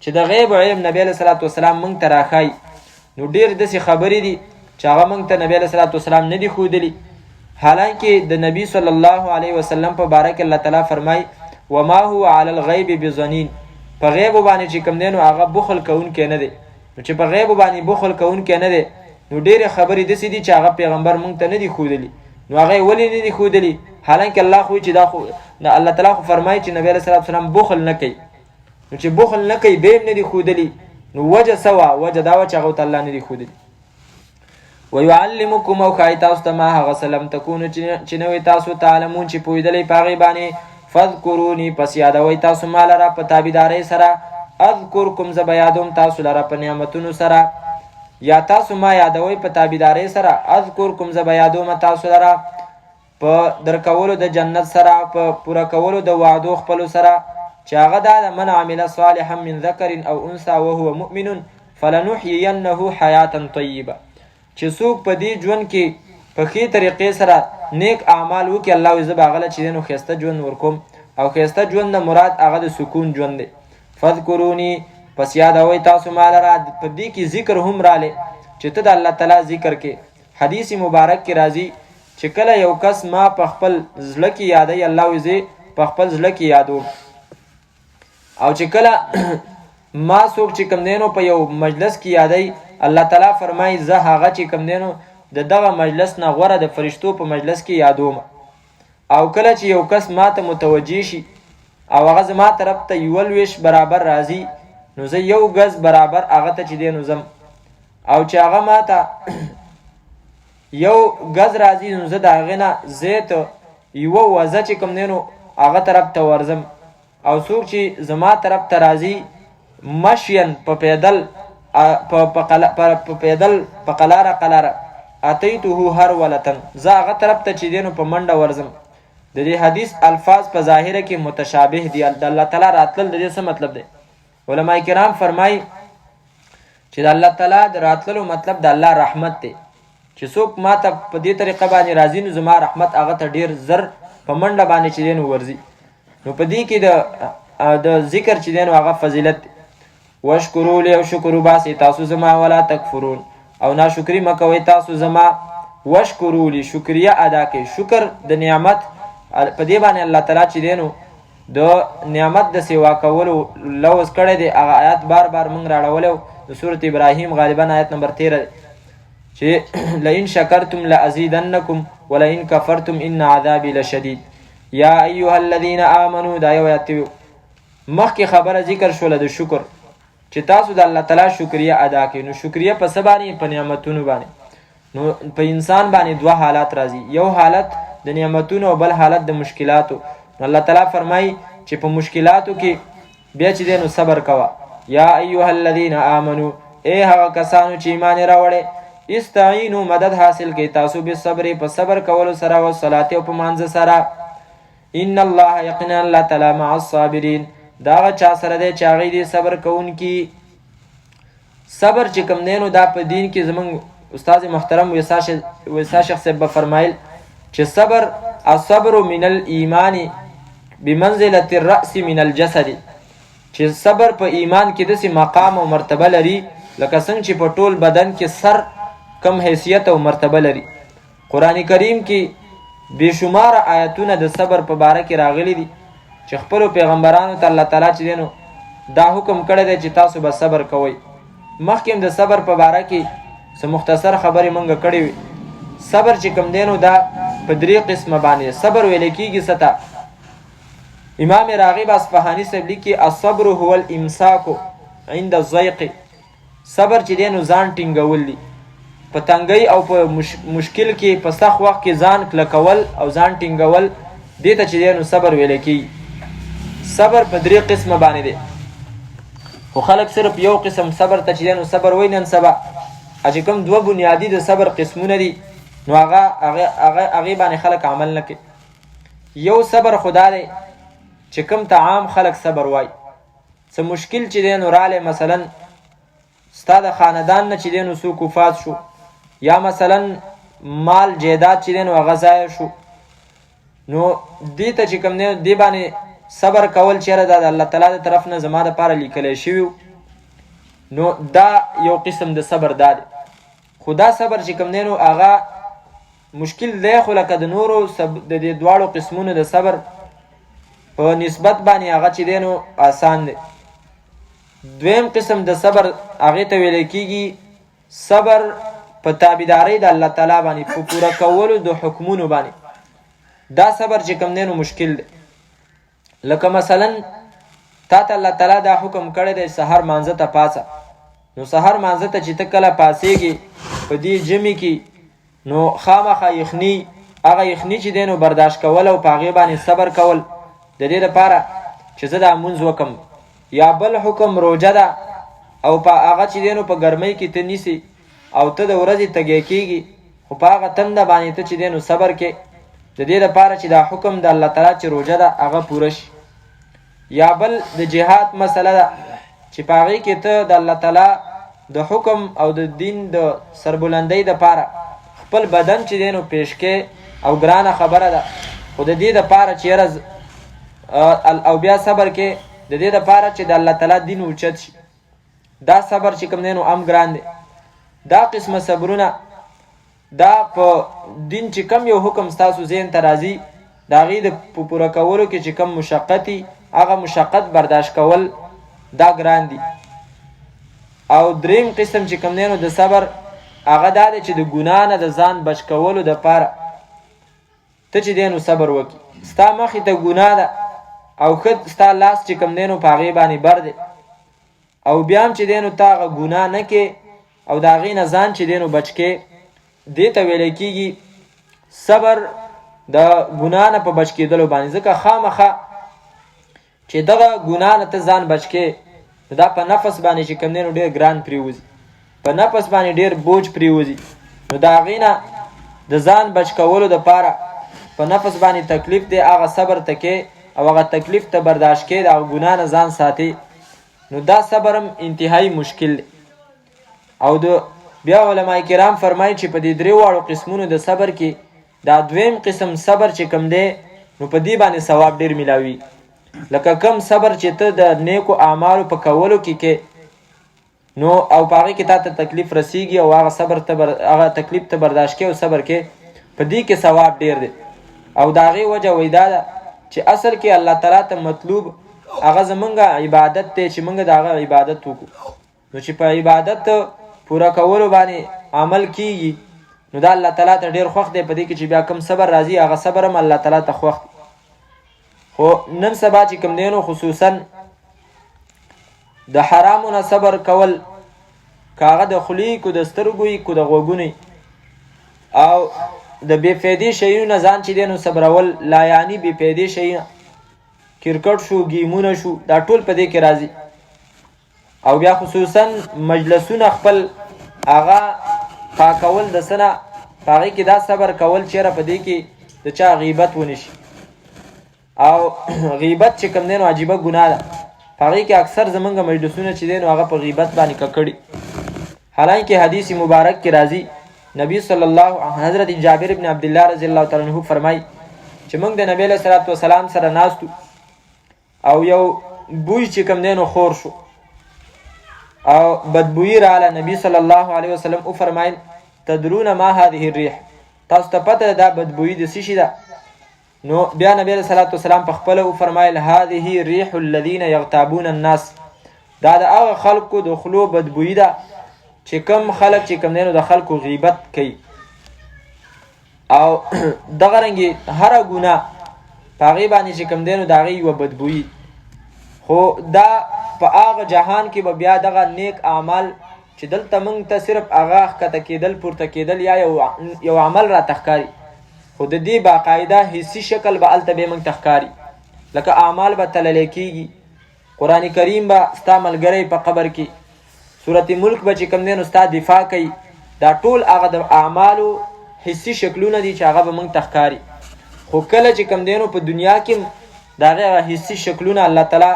Speaker 1: چې د غیب علم نبی علیه صلات وسلام موږ ته راښایي. نو ډېر داسې خبرې دي چې هغه موږ ته نبی علیه صلات وسلام نه دي ښودلي. حالانکه د نبی صلی الله علیه وسلم په باره کې الله تعالی فرمایي وما هو علی الغیب بظنین، په غیب باندې چې کوم دی نو هغه بخل کوونکی نه دی. نو چې په غیب باندې بخل کوونکی نه دی نو ډېرې خبرې داسې دي چې هغه پیغمبر موږ ته نه دي ښودلي. نو هغه ولې نه دي ښودلي؟ حالانکه الله خو چې دا خو الله تعالی خو فرمایي چې نبی علیه صلات وسلام بخل نه کوي. نو چې بخل نه کوي به یې نه دي ښودلي نو وجه څه وه؟ وجه دا وه چې هغه ته الله نه دي ښودلي. ویعلمکم او ښایي تاسو ته ما هغه څه لم تکونو چې نه وئ تاسو تعلمون چې پوهېدلی په هغې باندې. فذکروني پس یادوئ تاسو ما لره په تابعدارۍ سره. اذکرکم زه به یادوم تاسو لره په نعمتونو سره، یا تاسو ما یادوئ په تابعدارۍ سره. اذکرکم زه به یادوم تاسو لره په درکولو د جنت سره، په پوره کولو د وعدو خپلو سره چې هغه دا د من عمل صالحا من ذکر او انثى وهو مؤمن فلنحیینه حیاتا طیبه، چې څوک په دې ژوند کې په ښې طریقې سره نیک اعمال وکړي الله وایي زه به هغه له چې دی نو ښایسته ژوند ورکوم. او ښایسته ژوند نه مراد هغه د سکون ژوند دی. فذکروني پس یادوئ تاسو ما لره. په دې کې ذکر هم رالی چې ته د الله تعالی ذکر کې. حدیث مبارک کې راځي چې کله یو کس ما په خپل زړه کې یادوي الله وایي زه په خپل زړه کې یادوم. او چې کله ما څوک چې کوم دی نو په یو مجلس کې یادوي الله تعالی فرمایي زه هغه چې کوم دی نو د دغه مجلس نه غوره د فرشتو په مجلس کې یادوم. او کله چې یو کس ما ته متوجه شي او هغه زما طرف ته یو لویش برابر راځي نو زه یو ګز برابر هغه ته چې دی نو ځم. او چې هغه ما ته یو ګز راځي نو زه د هغې نه زیات یوه وزه چې کوم دی نو هغه طرف ته ورځم. او څوک چې زما طرف ته راځي مشین په پیدل په قلاره اتیته هر ولتن، زه هغه طرف ته چې دی نو په منډه ورځم. د دې حدیث الفاظ په ظاهره کې متشابه دي. د الله تعالی راتلل د دې څه مطلب دی؟ علما کرام فرمایي چې د الله تعالی د راتللو مطلب د الله رحمت دی. چې څوک ما ته په دې طریقه باندې راځي نو زما رحمت هغه ته ډېر زر په منډه باندې چې دی نو ورځي. نو په دې کې د ذکر چې دی نو هغه فضیلت دی. وشکروا لی او شکر وباسئ تاسو زما ولا تکفرون او ناشکري مه کوئ تاسو زما. وشکروا لی شکریه ادا کوئ. شکر د نعمت په دې باندې الله تعالی چې دی نو د نعمت د سیوا کولو لوز کړی دی. هغه آیات بار بار موږ راړولی د سورت ابراهیم غالبا آیت نمبر 13 چې لئن شکرتم لازیدنکم ولئن کفرتم ان عذابی لشدید. یا ایها الذین آمنوا دا یو آیات مخکې خبره ذکر شوله د شکر چې تاسو د الله تعالی شکریه ادا کړئ. نو شکریه په څه باندې؟ په نعمتونو باندې. نو په انسان باندې دوه حالات راځي، یو حالت د نعمتونو او بل حالت د مشکلاتو. نو الله تعالی فرمایي چې په مشکلاتو کې بیا چې دی نو صبر کوه. یا ایها الذین آمنو ای هغه کسانو چې ایمان یې راوړی استعینوا مدد حاصل کړئ تاسو به صبر په صبر کولو سره او صلات او په مانځه سره. ان الله یقینا الله تعالی مع الصابرین دا هغه چا سره دی چې هغې دی صبر کوونکي. صبر چې کوم دی نو دا په دین کې زموږ استاد محترم ویسا شیخ صاحب به فرمایل چې صبر الصبر من الایمان بمنزله الرأس من الجسد، چې صبر په ایمان کې داسې مقام او مرتبه لري لکه څنګه چې په ټول بدن کې سر کم حیثیت او مرتبه لري. قرآن کریم کې بېشمار آیتونه د صبر په باره کې راغلي دي چې خپلو پیغمبرانو ته الله تعالی چې دی نو دا حکم کړی دی چې تاسو به صبر کوئ. مخکې د صبر په باره کې څه مختصر خبرې مونږ کړې وي. صبر چې کوم دی نو دا په 3 قسمه باندې صبر ویل کېږي. څه ته؟ امام راغب اصفهاني صاحب لیکي الصبر هو الامساک عند الضيق. صبر چې دی نو ځان ټینګول دي په تنګۍ او په مشکل کې، په سخت وخت کې ځان کلکول او ځان ټینګول، دې ته چې دی نو صبر ویل کېږي. صبر په 3 قسمه باندې دی، خو خلک صرف یو قسم صبر ته چې دی نو صبر وایي. نن سبا چې کوم 2 بنیادي د صبر قسمونه دي نو هغې باندې خلک عمل نه کوي. یو صبر خدا دی چې کوم ته عام خلک صبر وایي. څه مشکل چې دی نو رالی، مثلا ستا د خاندان نه چې دی نو څوک وفات شو، یا مثلا مال جیداد چې دی نو هغه ضایع شو، نو دې ته چې کوم دی دې باندې صبر کول چېرې دا د الله تعالی د طرف نه زما دپاره لیکلی شوي، نو دا یو قسم د صبر دا دی. خو دا صبر چې کوم دی نو هغه مشکل دی، خو لکه د نورو د دې دواړو قسمونو د صبر په نسبت باندې هغه چې دی نو آسان دی. دویم قسم د صبر هغې ته ویلی کېږي صبر په تابعدارۍ د الله تعالی باندې، په پوره کولو د حکمونو باندې. دا صبر چې کوم دی نو مشکل دی. لکه مثلا تا ته الله تعالی دا حکم کړی دی سحر مانځه ته پاڅه، نو سحر مانځه ته چې ته کله پاڅېږي په دې ژمي کې، نو خامخا یخني، هغه یخني چې دی نو برداشت کول او په هغې باندې صبر کول د دې دپاره چې زه دا مونځ وکم. یا بل حکم روژه ده او په هغه چې دی نو په ګرمۍ کې ته نیسي او ته د ورځې تږی کېږي، خو په هغه تنده باندې ته چې دی نو صبر کې د دې دپاره چې دا حکم د الله تعالی چې روژه ده هغه پوره شي. یا بل د جهاد مسله ده چې په هغې کې ته د الله تعالی د حکم او د دین د سربلندۍ دپاره خپل بدن چې دی نو پیش کې، او ګرانه خبره ده، خو د دې دپاره چې او بیا صبر کې د دې دپاره چې د الله تعالی دین اوچت شي. دا صبر چې کوم دی نو هم ګران دی. دا قسمه صبرونه دا په دین چې کم یو حکم ستاسو ذهن ته راځي د هغې د په پوره کولو کې چې کم مشقت وي، هغه مشقت برداشت کول دا ګران دي. او دریم قسم چې کوم دی نو د صبر هغه دا دی چې د ګناه نه د ځان بچ کولو دپاره ته چې دی نو صبر وکړي. ستا مخې ته ګناه ده او ښه ستا لاس چې کوم دی نو په هغې باندې بر دی، او بیا هم چې دی نو ته هغه ګناه نه کې او د هغې نه ځان چې دی نو بچ کې، دې ته ویلی کېږي صبر د ګناه نه په بچ کېدلو باندې. ځکه خامخا چې دغه ګناه نه ته ځان بچ کې، دا په نفس باندې چې کوم دی نو ډېر ګران پرېوځي، په نفس باندې ډېر بوج پرېوځي، نو د هغې نه د ځان بچ کولو دپاره په نفس باندې تکلیف دی، هغه صبر ته کې او هغه تکلیف ته برداشت کې، د هغه ګناه نه ځان ساتي، نو دا صبر هم انتهایی مشکل دی. او د بیا علما کرام فرمایي چې په دې 3 واړو قسمونو د صبر کې دا دویم قسم صبر چې کوم دی نو په دې باندې ثواب ډېر میلاوي. لکه کم صبر چې ته د نیکو اعمالو په کولو کې نو او په هغې کې تا ته تکلیف رسیږي او هغه تکلیف ته برداشت کې او صبر کې، په دې کې ثواب ډېر دی. او د هغې وجه وایي دا ده چې اصل کې الله تعالی ته مطلوب هغه زمونږ عبادت دی چې مونږ د هغه عبادت وکړو. نو چې په عبادت پوره کولو باندې عمل کیږي نو دا الله تعالی ته ډېر خوښ دی. په دې کې چې بیا کم صبر راځي هغه صبر هم الله تعالی ته خوښ دی. خو نن سبا چې کوم دی نو خصوصا د حرامو نه صبر کول، که هغه د خولې کو د سترګو وي کو د غوږونو، او د بې فایدې شیونو نه ځان چې دی نو صبرول، لا یعنی بې فایدې شیونه، کرکټ شو، گیمونه شو، دا ټول په دې کې راځي. او بیا خصوصا مجلسونه خپل هغه پاکول د څه نه، په هغې کې دا صبر کول چېرې په دې کې د چا غیبت ونه شي. او غیبت چې کوم دی نو عجیبه ګناه ده، په هغې کې اکثر زمونږ مجلسونه چې دی نو هغه په غیبت باندې ککړي. حالانکه حدیث مبارک کې راځي، نبی صلی الله حضرت جابر ابن عبدالله رضی الله تعالی عنہ فرمایي چې موږ د نبی علیه الصلاة والسلام سره ناستو او یو بوی چې کوم دی نو خور شو او بدبویي راله. نبی صلی الله علیه وسلم او فرمایل تدرون ما هذه الريح، تاسو ته پته دا بدبویي د څه شي ده؟ نو بیا نبی علیه الصلاة والسلام په خپله او فرمایل هذه ريح الذین یغتابون الناس، دا د هغه خلکو د خلو بدبویي ده چې کوم خلک چې کوم دی نو د خلکو غیبت کوي او دغه رنګې هره ګناه په هغې باندې چې کوم دی نو د هغې یوه بدبویي خو دا په هغه جهان کې به بیا دغه نیک اعمال چې دلته موږ ته صرف هغه ښکته کېدل پورته کېدل یا یو عمل راته ښکاري خو د دې باقاعده حسي شکل به هلته بیا موږ ته ښکاري لکه اعمال به تللی کېږي قرآن کریم به ستا ملګری په قبر کې صورت ملک به چې کوم دی نو ستا دفاع کوي دا ټول هغه د اعمالو حسي شکلونه دي چې هغه به موږ ته ښکاري خو کله چې کوم دی نو په دنیا کې د هغې هغه حسي شکلونه الله تعالی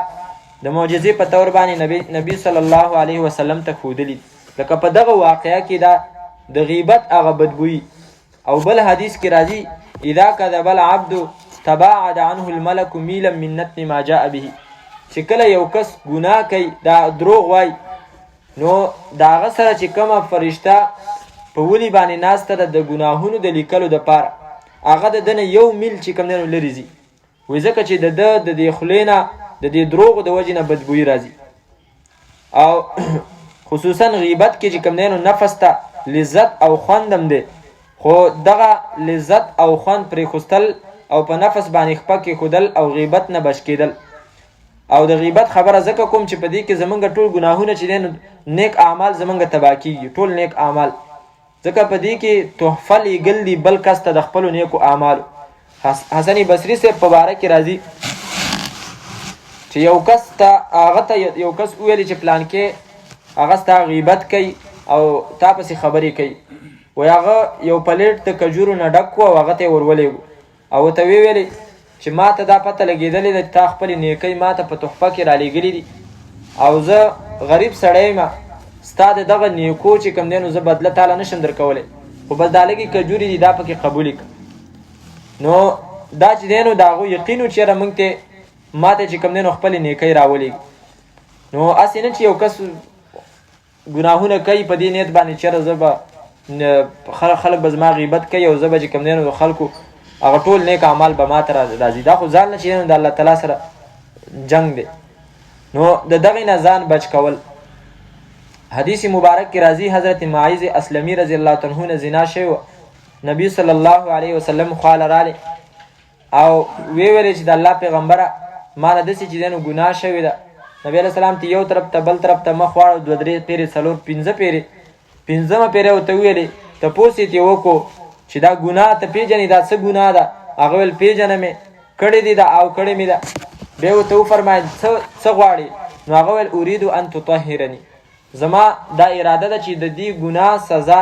Speaker 1: د معجزې په طور باندې نبی صلی الله علیه وسلم ته ښودلي لکه په دغه واقعه کې دا د غیبت هغه بدبویي او بل حدیث کې راځي اذا کذب العبد تباعد عنه الملك میلا من نتن ما جاء به چې کله یو کس ګناه کوي دا دروغ وای نو د هغه سره چې کومه فرشته په ولي باندې ناسته ده د ګناهونو د لیکلو دپاره هغه د ده نه یو میل چې کوم دی نو لرې ځي وایي ځکه چې د ده د دې خولې نه د دې دروغو د وجې نه بدبویي راځي او خصوصا غیبت کې چې کوم دی نو نفس ته لذت او خوند هم دی خو دغه لذت او خوند پرېښودل او په نفس باندې خپه کېښودل او غیبت نه بچ کېدل او د غیبت خبره ځکه کوم چې په دې کې زمونږ ټول ګناهونه چې دی نو نیک اعمال زمونږ تباه کېږي ټول نیک اعمال ځکه په دې کې تحفه لیږل دي بل کس ته د خپلو نیکو اعمالو حسن بصري صاحب په باره کې راځي چې یو کس ته هغه ته یو کس وویلې چې پلان کې هغه ستا غیبت کوي او تا پسې خبرې کوي وایي هغه یو پلیټ د کجورو نه ډک و او هغه ته یې ورولېږو او ورته ویې چې ما ته دا پته لګېدلې ده چې تا خپلې نیکۍ ما ته په تحفه کې رالیږلي دي او زه غریب سړی یم ستا د دغه نیکو چې کوم دی نو زه بدله تاله نشم درکولی خو بس دا لږې کجورې دي دا پکې قبولې کړه نو دا چې دی نو د هغو یقین و چې یاره موږ ته ما ته چې کوم دی نو خپلې نیکۍ راولېږي نو هسې نه چې یو کس ګناهونه کوي په دې نیت باندې چې یاره زه به خلک به زما غیبت کوي او زه به چې کوم دی نو د خلکو هغه ټول نیک اعمال به ما ته راځي دا خو ځان نه چې د الله تعالی سره جنگ دی نو د دغې نه ځان بچ کول حدیث مبارک کې راځي حضرت معیز اسلمی رضی الله عنه نه زنا شوی و نبی صلی الله علیه وسلم خواله رالی او وی ویلې چې د الله پیغمبره ما نه داسې چې دی نو ګناه شوې ده نبی علیه السلام ته یو طرف ته بل طرف ته مخ واړو دوه درې پیرې څلور پنځه پیرې پنځمه پیرې ورته وویلې تپوس یې ترې وکړو چې دا ګناه ته پیژنې دا څه ګناه ده هغه ویل پیژنه مې کړې دي دا او کړې مې ده بیا ورته وفرمایل څه غواړې نو هغه ویل اریدو ان تطهرني زما دا اراده ده چې د دې ګناه سزا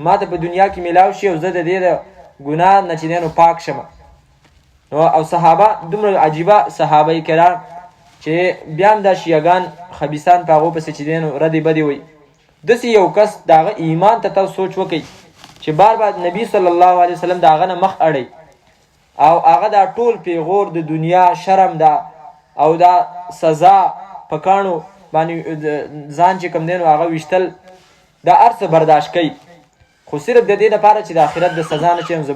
Speaker 1: ما ته په دنیا کې میلاو شي او زه د دې د ګناه نه چې دی نو پاک شم نو او صحابه دومره عجیبه صحابه کرام چې بیا هم دا شیعګان خبیثان په هغو پسې چې دی نو ردې بدې وایي داسې یو کس د هغه ایمان ته تاسو سوچ وکئ چې بار بار نبی صلی الله علیه وسلم د هغه نه مخ اړی او هغه دا ټول پیغور د دنیا شرم ده او دا سزا په کاڼو باندې ځان چې کوم دی نو هغه ویشتل دا هر څه برداشت کوي خو صرف د دې لپاره چې د آخرت د سزا نه چې زه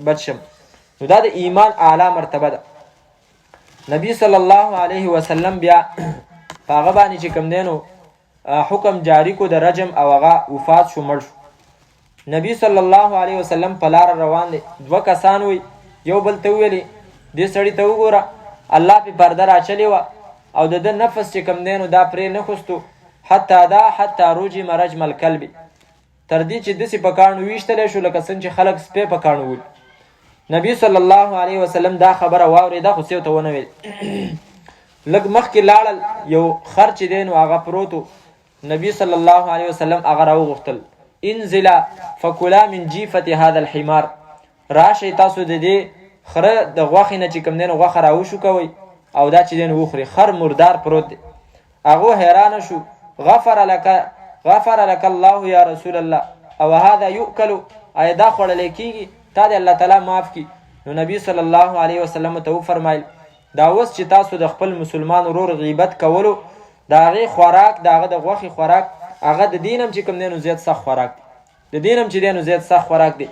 Speaker 1: بچ شم نو دا د ایمان اعلی مرتبه ده نبی صلی الله علیه وسلم بیا په هغه باندې چې کوم دی نو حکم جاری کو د رجم او هغه وفات شو مړ شو نبی صلی الله علیه وسلم په لاره روان دی دوه کسان وي یو بل ته ویلي دې سړي ته وګوره الله پې پرده راچلې وه او د ده نفس چې کوم دی نو دا پرې نه خوستو حتی رجم رجم الکلب تر دې چې داسې په کاڼو ویشتلی شو لکه څنګه چې خلک سپی په کاڼو ولي نبی صلی الله علیه وسلم دا خبره واورېده خو څه ورته ونه ویل لږ مخکې لاړل یو خر چې دی نو هغه پروت نبی صلی الله علیه وسلم هغه راوغوښتل انزلا فکلا من جیفة هذا الحمار راشئ تاسو د دې خره د غوښې نه چې کوم دی نو غوښه راوشو کوئ او دا چې دی نو وخوري خر مردار پروت دی هغه حیرانه شو غفر لك الله یا رسول الله او هذا یؤکل آیا دا خوړلی کېږي تا دی الله تعالی معاف کړي نو نبی صلی الله علیه وسلم ته وفرمایل دا اوس چې تاسو د خپل مسلمان ورور غیبت کولو د هغې خوراک د هغه د غوښې خوراک هغه د دې نه هم چې کوم دی نو زیات سخت خوراک دی د دې نه هم چې دی نو زیات سخت خوراک دی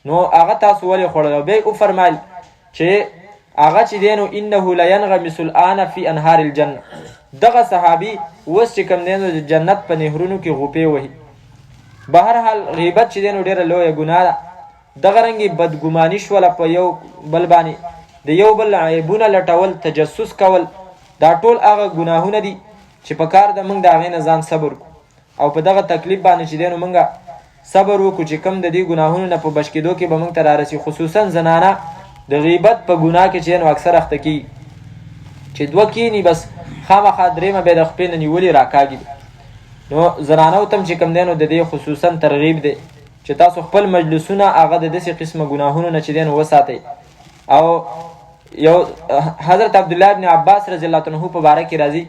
Speaker 1: نو هغه تاسو ولې خوړل او بیا یې وفرمایل چې هغه چې دی نو انه لینغمس الآن فی انهار الجنه دغه صحابي اوس چې کوم دی نو د جنت په نهرونو کې غوپې وهي بهرحال غیبت چې دی نو ډېره لویه ګناه ده. دغه رنګې بدګماني شوله په یو بل باندې، د یو بل عیبونه لټول، تجسس کول، دا ټول هغه ګناهونه دي چې په کار ده موږ د هغې نه ځان صبر کړو او په دغه تکلیف باندې چې دی نو موږ صبر وکړو چې کم د دې ګناهونو نه په بچ کېدو کې به موږ ته رارسي. خصوصا زنانه د غیبت په ګناه کې چې دی نو اکثر اخته کېږي چې دوه کېني بس خامخا درېیمه بیا د خپې نه نیولې راکاږي. نو زنانو ته هم چې کوم دی نو د دې خصوصا ترغیب دی چې تاسو خپل مجلسونه هغه د داسې قسمه ګناهونو نه چې دی نو وساتئ. او یو حضرت عبدالله ابن عباس رضی الله عنه په باره کې راځي،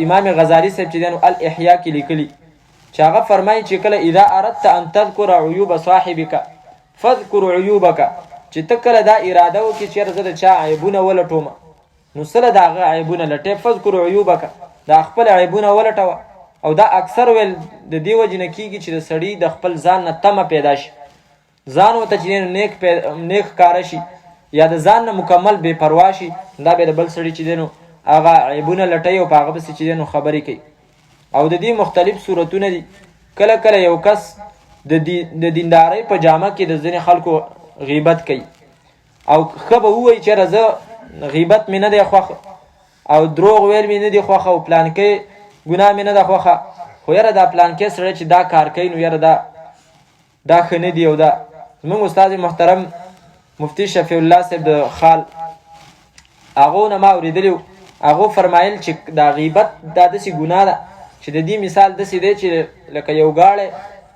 Speaker 1: امام غزالی صاحب چې دی نو الاحیا کې لیکلي چې هغه فرمایي چې کله اذا اردت ان تذکر عیوب صاحبک فذکر عیوبک، چې ته کله دا اراده وکړې چې یاره زه د چا عیبونه ولټومه نو سله د هغه عیبونه لټې، فذکر عیوبک، دا خپل عیبونه ولټوه. او دا اکثر ویل د دې وجې نه کېږي چې د سړي د خپل ځان نه تمه پیدا شي، ځان ورته چې نیک ښکاره شي یا د ځان نه مکمل بې پروا شي، دا بیا د بل سړي چې دی نو هغه عیبونه لټوي او په هغه پسې چې دی نو خبرې کوي. او د دې مختلف صورتونه دي. کله کله یو کس د دیندارۍ په جامه کې د ځینې خلکو غیبت کوي او ښه به ووایي چېرې زه غیبت مې نه دی خوښه او دروغ ویل مې نه دی خوښه او پلانکۍ ګناه مې نه ده خوښه، خو یاره دا پلانکۍ سړی چې دا کار کوي نو یاره دا ښه نه دی. او دا زموږ استاد محترم مفتی شفیع الله صاحب د خال هغو نه ما اورېدلي وو، هغو فرمایل چې دا غیبت دا داسې ګناه ده چې د دې مثال داسې دی چې لکه یو ګاړی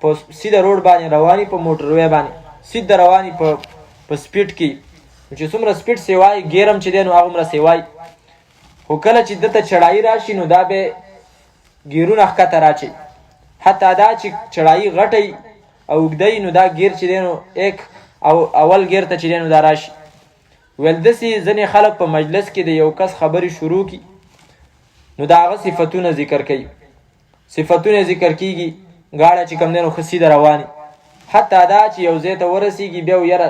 Speaker 1: په سیده روډ باندې رواني، په موټروی باندې سیده رواني په سپیډ کې، چې څومره سپیډ سیوای ګیرم چې دی نو هغومره سیوای، خو کله چې دته چړایي راشي نو دا به ګیرونه ښکته راچي، حتی دا چې چړایي غټی او اوږدی نو دا ګیر چې دی نو ایک او اول ګیر ته چې دی نو دا راشي. ویل داسې ځینې خلک په مجلس کې د یو کس خبرې شروع کړي نو د هغه صفتونه ذکر کوي، صفتونه ذکر کېږي، ګاډه چې کوم دی نو ښه سیده رواني، حتی دا چې یو ځای ته ورسېږي بیا یاره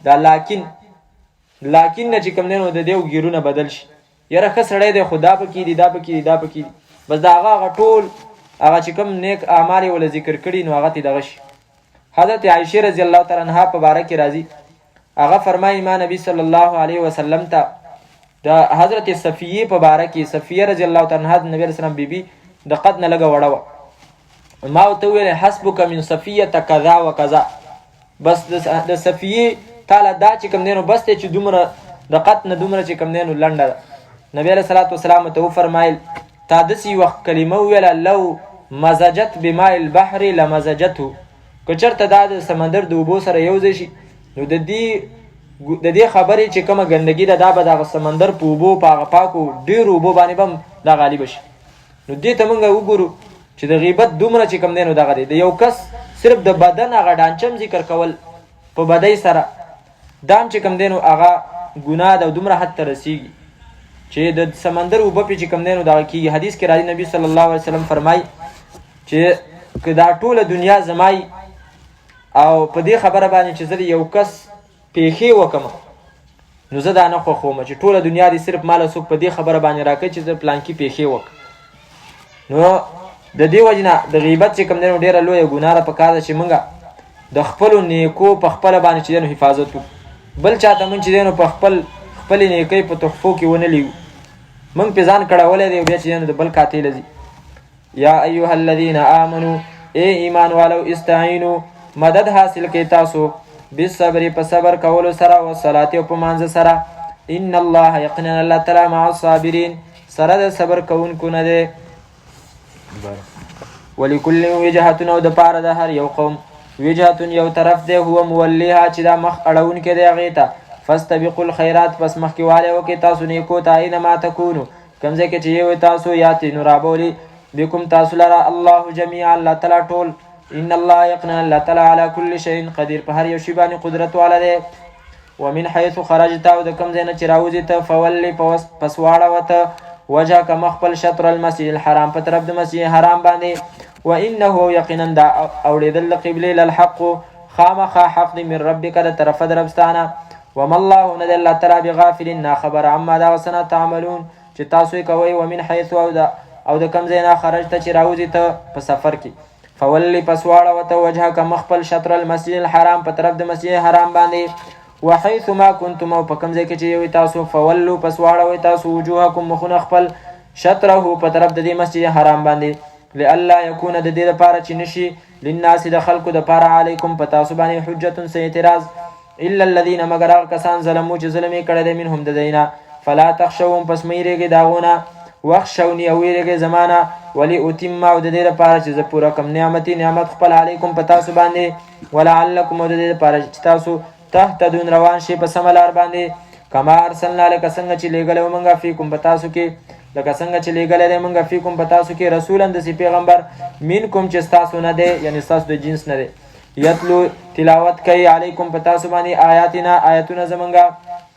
Speaker 1: دا لاکین نه چې کوم دی نو د دې ګیرونه بدل شي، یاره ښه سړی دی خو دا پکې دي دا پکې دي دا پکې دي، بس د هغه ټول هغه چې کوم نیک اعمال یې وله ذکر کړي نو هغه ته دغه شي. حضرت عایشې رضی الله تعالی عنها په باره کې راځي، هغه فرمایي ما نبی صلی الله علیه وسلم ته د حضرت صفیه په باره کې، صفیه رضی الله تعالی عنها د نبی علیه السلام بیبي د قد نه لږه وړه وه، ما ورته وویل حسبک من صفیه کذا و کذا، بس د صفیه تاله دا چې کوم دی نو بس دی چې دومره د قد نه دومره چې کوم دی نو لنډه ده. نبی علیه صلات وسلام ته وفرمایل تا داسې یوه کلمه وویله لو مزجت بماء البحر لمزجته، که چېرته دا د سمندر د اوبو سره یو ځای شي نو د دې خبرې چې کومه ګندګي ده دا به دغه سمندر په اوبو په هغه پاکو ډېرو اوبو باندې به هم دا غالبه شي. نو دې ته موږ وګورو چې د غیبت دومره چې کوم دی نو دغه دی، د یو کس صرف د بدن هغه ډانچم ذکر کول په بدۍ سره دا هم چې کوم دی نو هغه ګناه ده او دومره حد ته رسیږي چې د سمندر اوبه پې چې کوم دی نو دغه کېږي. حدیث کې راځي نبي صلی الله علیه وسلم فرمایي چې که دا ټوله دنیا زمای او په دې خبره باندې چې زه د یو کس پیښې وکړم نو زه دا نه خوښوم چې ټوله دنیا دې صرف ماله څوک په دې خبره باندې راکړي چې زه پلانکي پیښې وکړم. نو د دې وجې نه د غیبت چې کوم دی نو ډېره لویه ګناه ده، پکار ده چې موږ د خپلو نیکو په خپله باندې چې دی نو حفاظت وکړو، بل چاته موږ چې دی نو په خپلې نیکۍ په تحفو کې ونه لیږو، موږ پې ځان کړولی دی او بیا چې دی نو د بل کاتی لځي. یا ایها الذین آمنو ای ایمان والو استعینو مدد حاصل کوي تاسو بالصبر په صبر کولو سره او صلات او په مانځه سره، ان الله یقینا الله تعالی مع الصابرین سره د صبر کوونکو نه دی. ولکل وجهة او د پاره د هر یو قوم وجهة یو طرف دی هو مولیها چې دا مخ اړونکی دی هغې ته، فاستبقوا الخیرات پس مخکې والی وکړئ تاسو نیکو ته، اینما تکونو کوم ځای کې چې یو تاسو یاتي نو رابولي بكم تاسو لرا الله جميعا الله تعالی ټول، ان الله یقینا الله تعالی علی کل شیء قدیر په هر یو شی باندې قدرت والا دی. ومن حیث خرجت او د کوم ځای نه چې راوځې ته فولی پس واړوه ته وجهک مخ شطر المسجد الحرام په طرف د مسجد حرام باندې، وانه یقینا دا اوړېدل د قبلې للحق خامخا حق دی من ربک د طرفه د ربستانه، وما الله نه دی الله تعالی بغافل ناخبر عما دا څه تعملون چې تاسو یې کوئ. ومن حیث او د کوم ځای نه خرجته چې راوځې ته په سفر کې فولی پس واړوته وجهک مخپل شطر المسجد الحرام په طرف د مسجد حرام باندې وحيث ما کنتم او په کوم ځای کې چې یوئ تاسو فولو پس واړوئ تاسو وجوهکم مخونه خپل شطره په طرف د دې مسجد حرام باندې لئلا یکون د دې لپاره چې نشي للناس د خلکو دپاره علیکم په تاسو باندې حجة څه اعتراض الا الذين مگر هغه کسان ظلمو چې ظلم یې کړی دی منهم د دوی نه فلا تخشوهم پس مه یېرېږئ د هغونه واخشوني او یېرېږئ زما نه ولأتم او د دې لپاره چې زه پوره کړم نعمت خپل علیکم په تاسو باندې ولعلکم او د دې لپاره چې تاسو تهتدون روان شي په سمه لار باندې کما ارسلنا لکه څنګه چې لیږلی و موږ فیکم په تاسو کې لکه څنګه چې لیږلی دی موږ فیکم په تاسو کې رسولا داسې پیغمبر منکم چې ستاسو نه دی یعنې ستاسو د جنس نه دی یتلو تلاوت کوي علیکم په تاسو باندې آیاتنا آیتونه زمونږه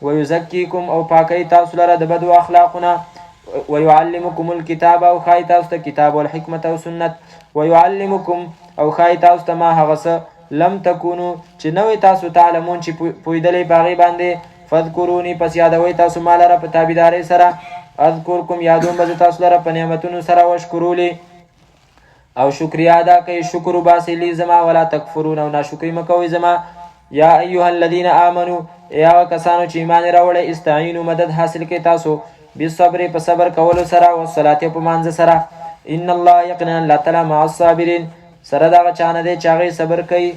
Speaker 1: ویزکیکم او پاکوي تاسو لره د بدو اخلاقونه ويعلمكم الكتاب او ښایي تاسو ته کتاب والحکمت او سنت ويعلمكم او ښایي تاسو ته ما هغه څه لم تکونو چې نوې تاسو تعلمون چې پوهېدلی په هغې باندې فذکروني پس یادوئ تاسو ما لره په تابعدارۍ سره اذکرکم یادوم به زه تاسو لره په نعمتونو سره وشکرولی او شکریا ادا کوي شکر وباسئ لی زما ولا تکفرون او ناشکري مه کوئ زما یا ایها الذین آمنو ای هغه کسانو چې ایمان یې راوړی استعینو مدد حاصل کوئ تاسو بالصبر په صبر کولو سره والصلاة په مانځه سره ان الله یقینا الله تعالی مع الصابرین سره د هغه چا نه دی چې هغې صبر کوي.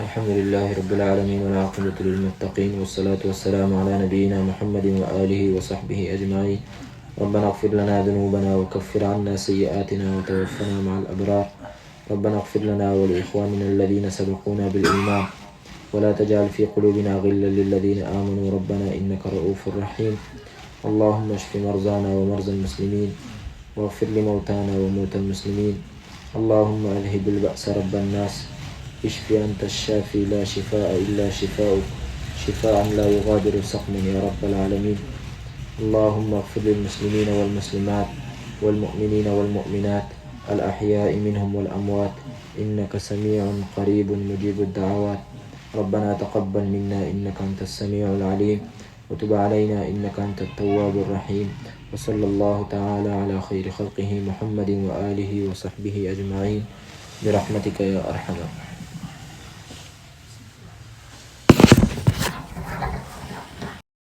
Speaker 1: الحمد لله رب العالمين والعاقبة للمتقين والصلاة والسلام على نبينا محمد وآله وصحبه أجمعين. ربنا اغفر لنا ذنوبنا وكفر عنا سيئاتنا وتوفنا مع الأبرار. ربنا اغفر لنا ولإخواننا الذين سبقونا بالإيمان ولا تجعل في قلوبنا غلا للذين آمنوا ربنا إنك رؤوف رحيم. اللهم اشف مرضانا ومرضى المسلمين واغفر لموتانا وموتى المسلمين. اللهم أذهب البأس رب الناس اشف أنت الشافي لا شفاء إلا شفاؤك شفاء لا يغادر سقما يا رب العالمين. اللهم اغفر للمسلمين والمسلمات والمؤمنين والمؤمنات الأحياء منهم والأموات إنك سميع قريب مجيب الدعوات. ربنا تقبل منا إنك أنت السميع العليم وتب علينا إنك أنت التواب الرحيم. وصلى الله تعالى على خير خلقه محمد وآله وصحبه أجمعين برحمتك يا أرحم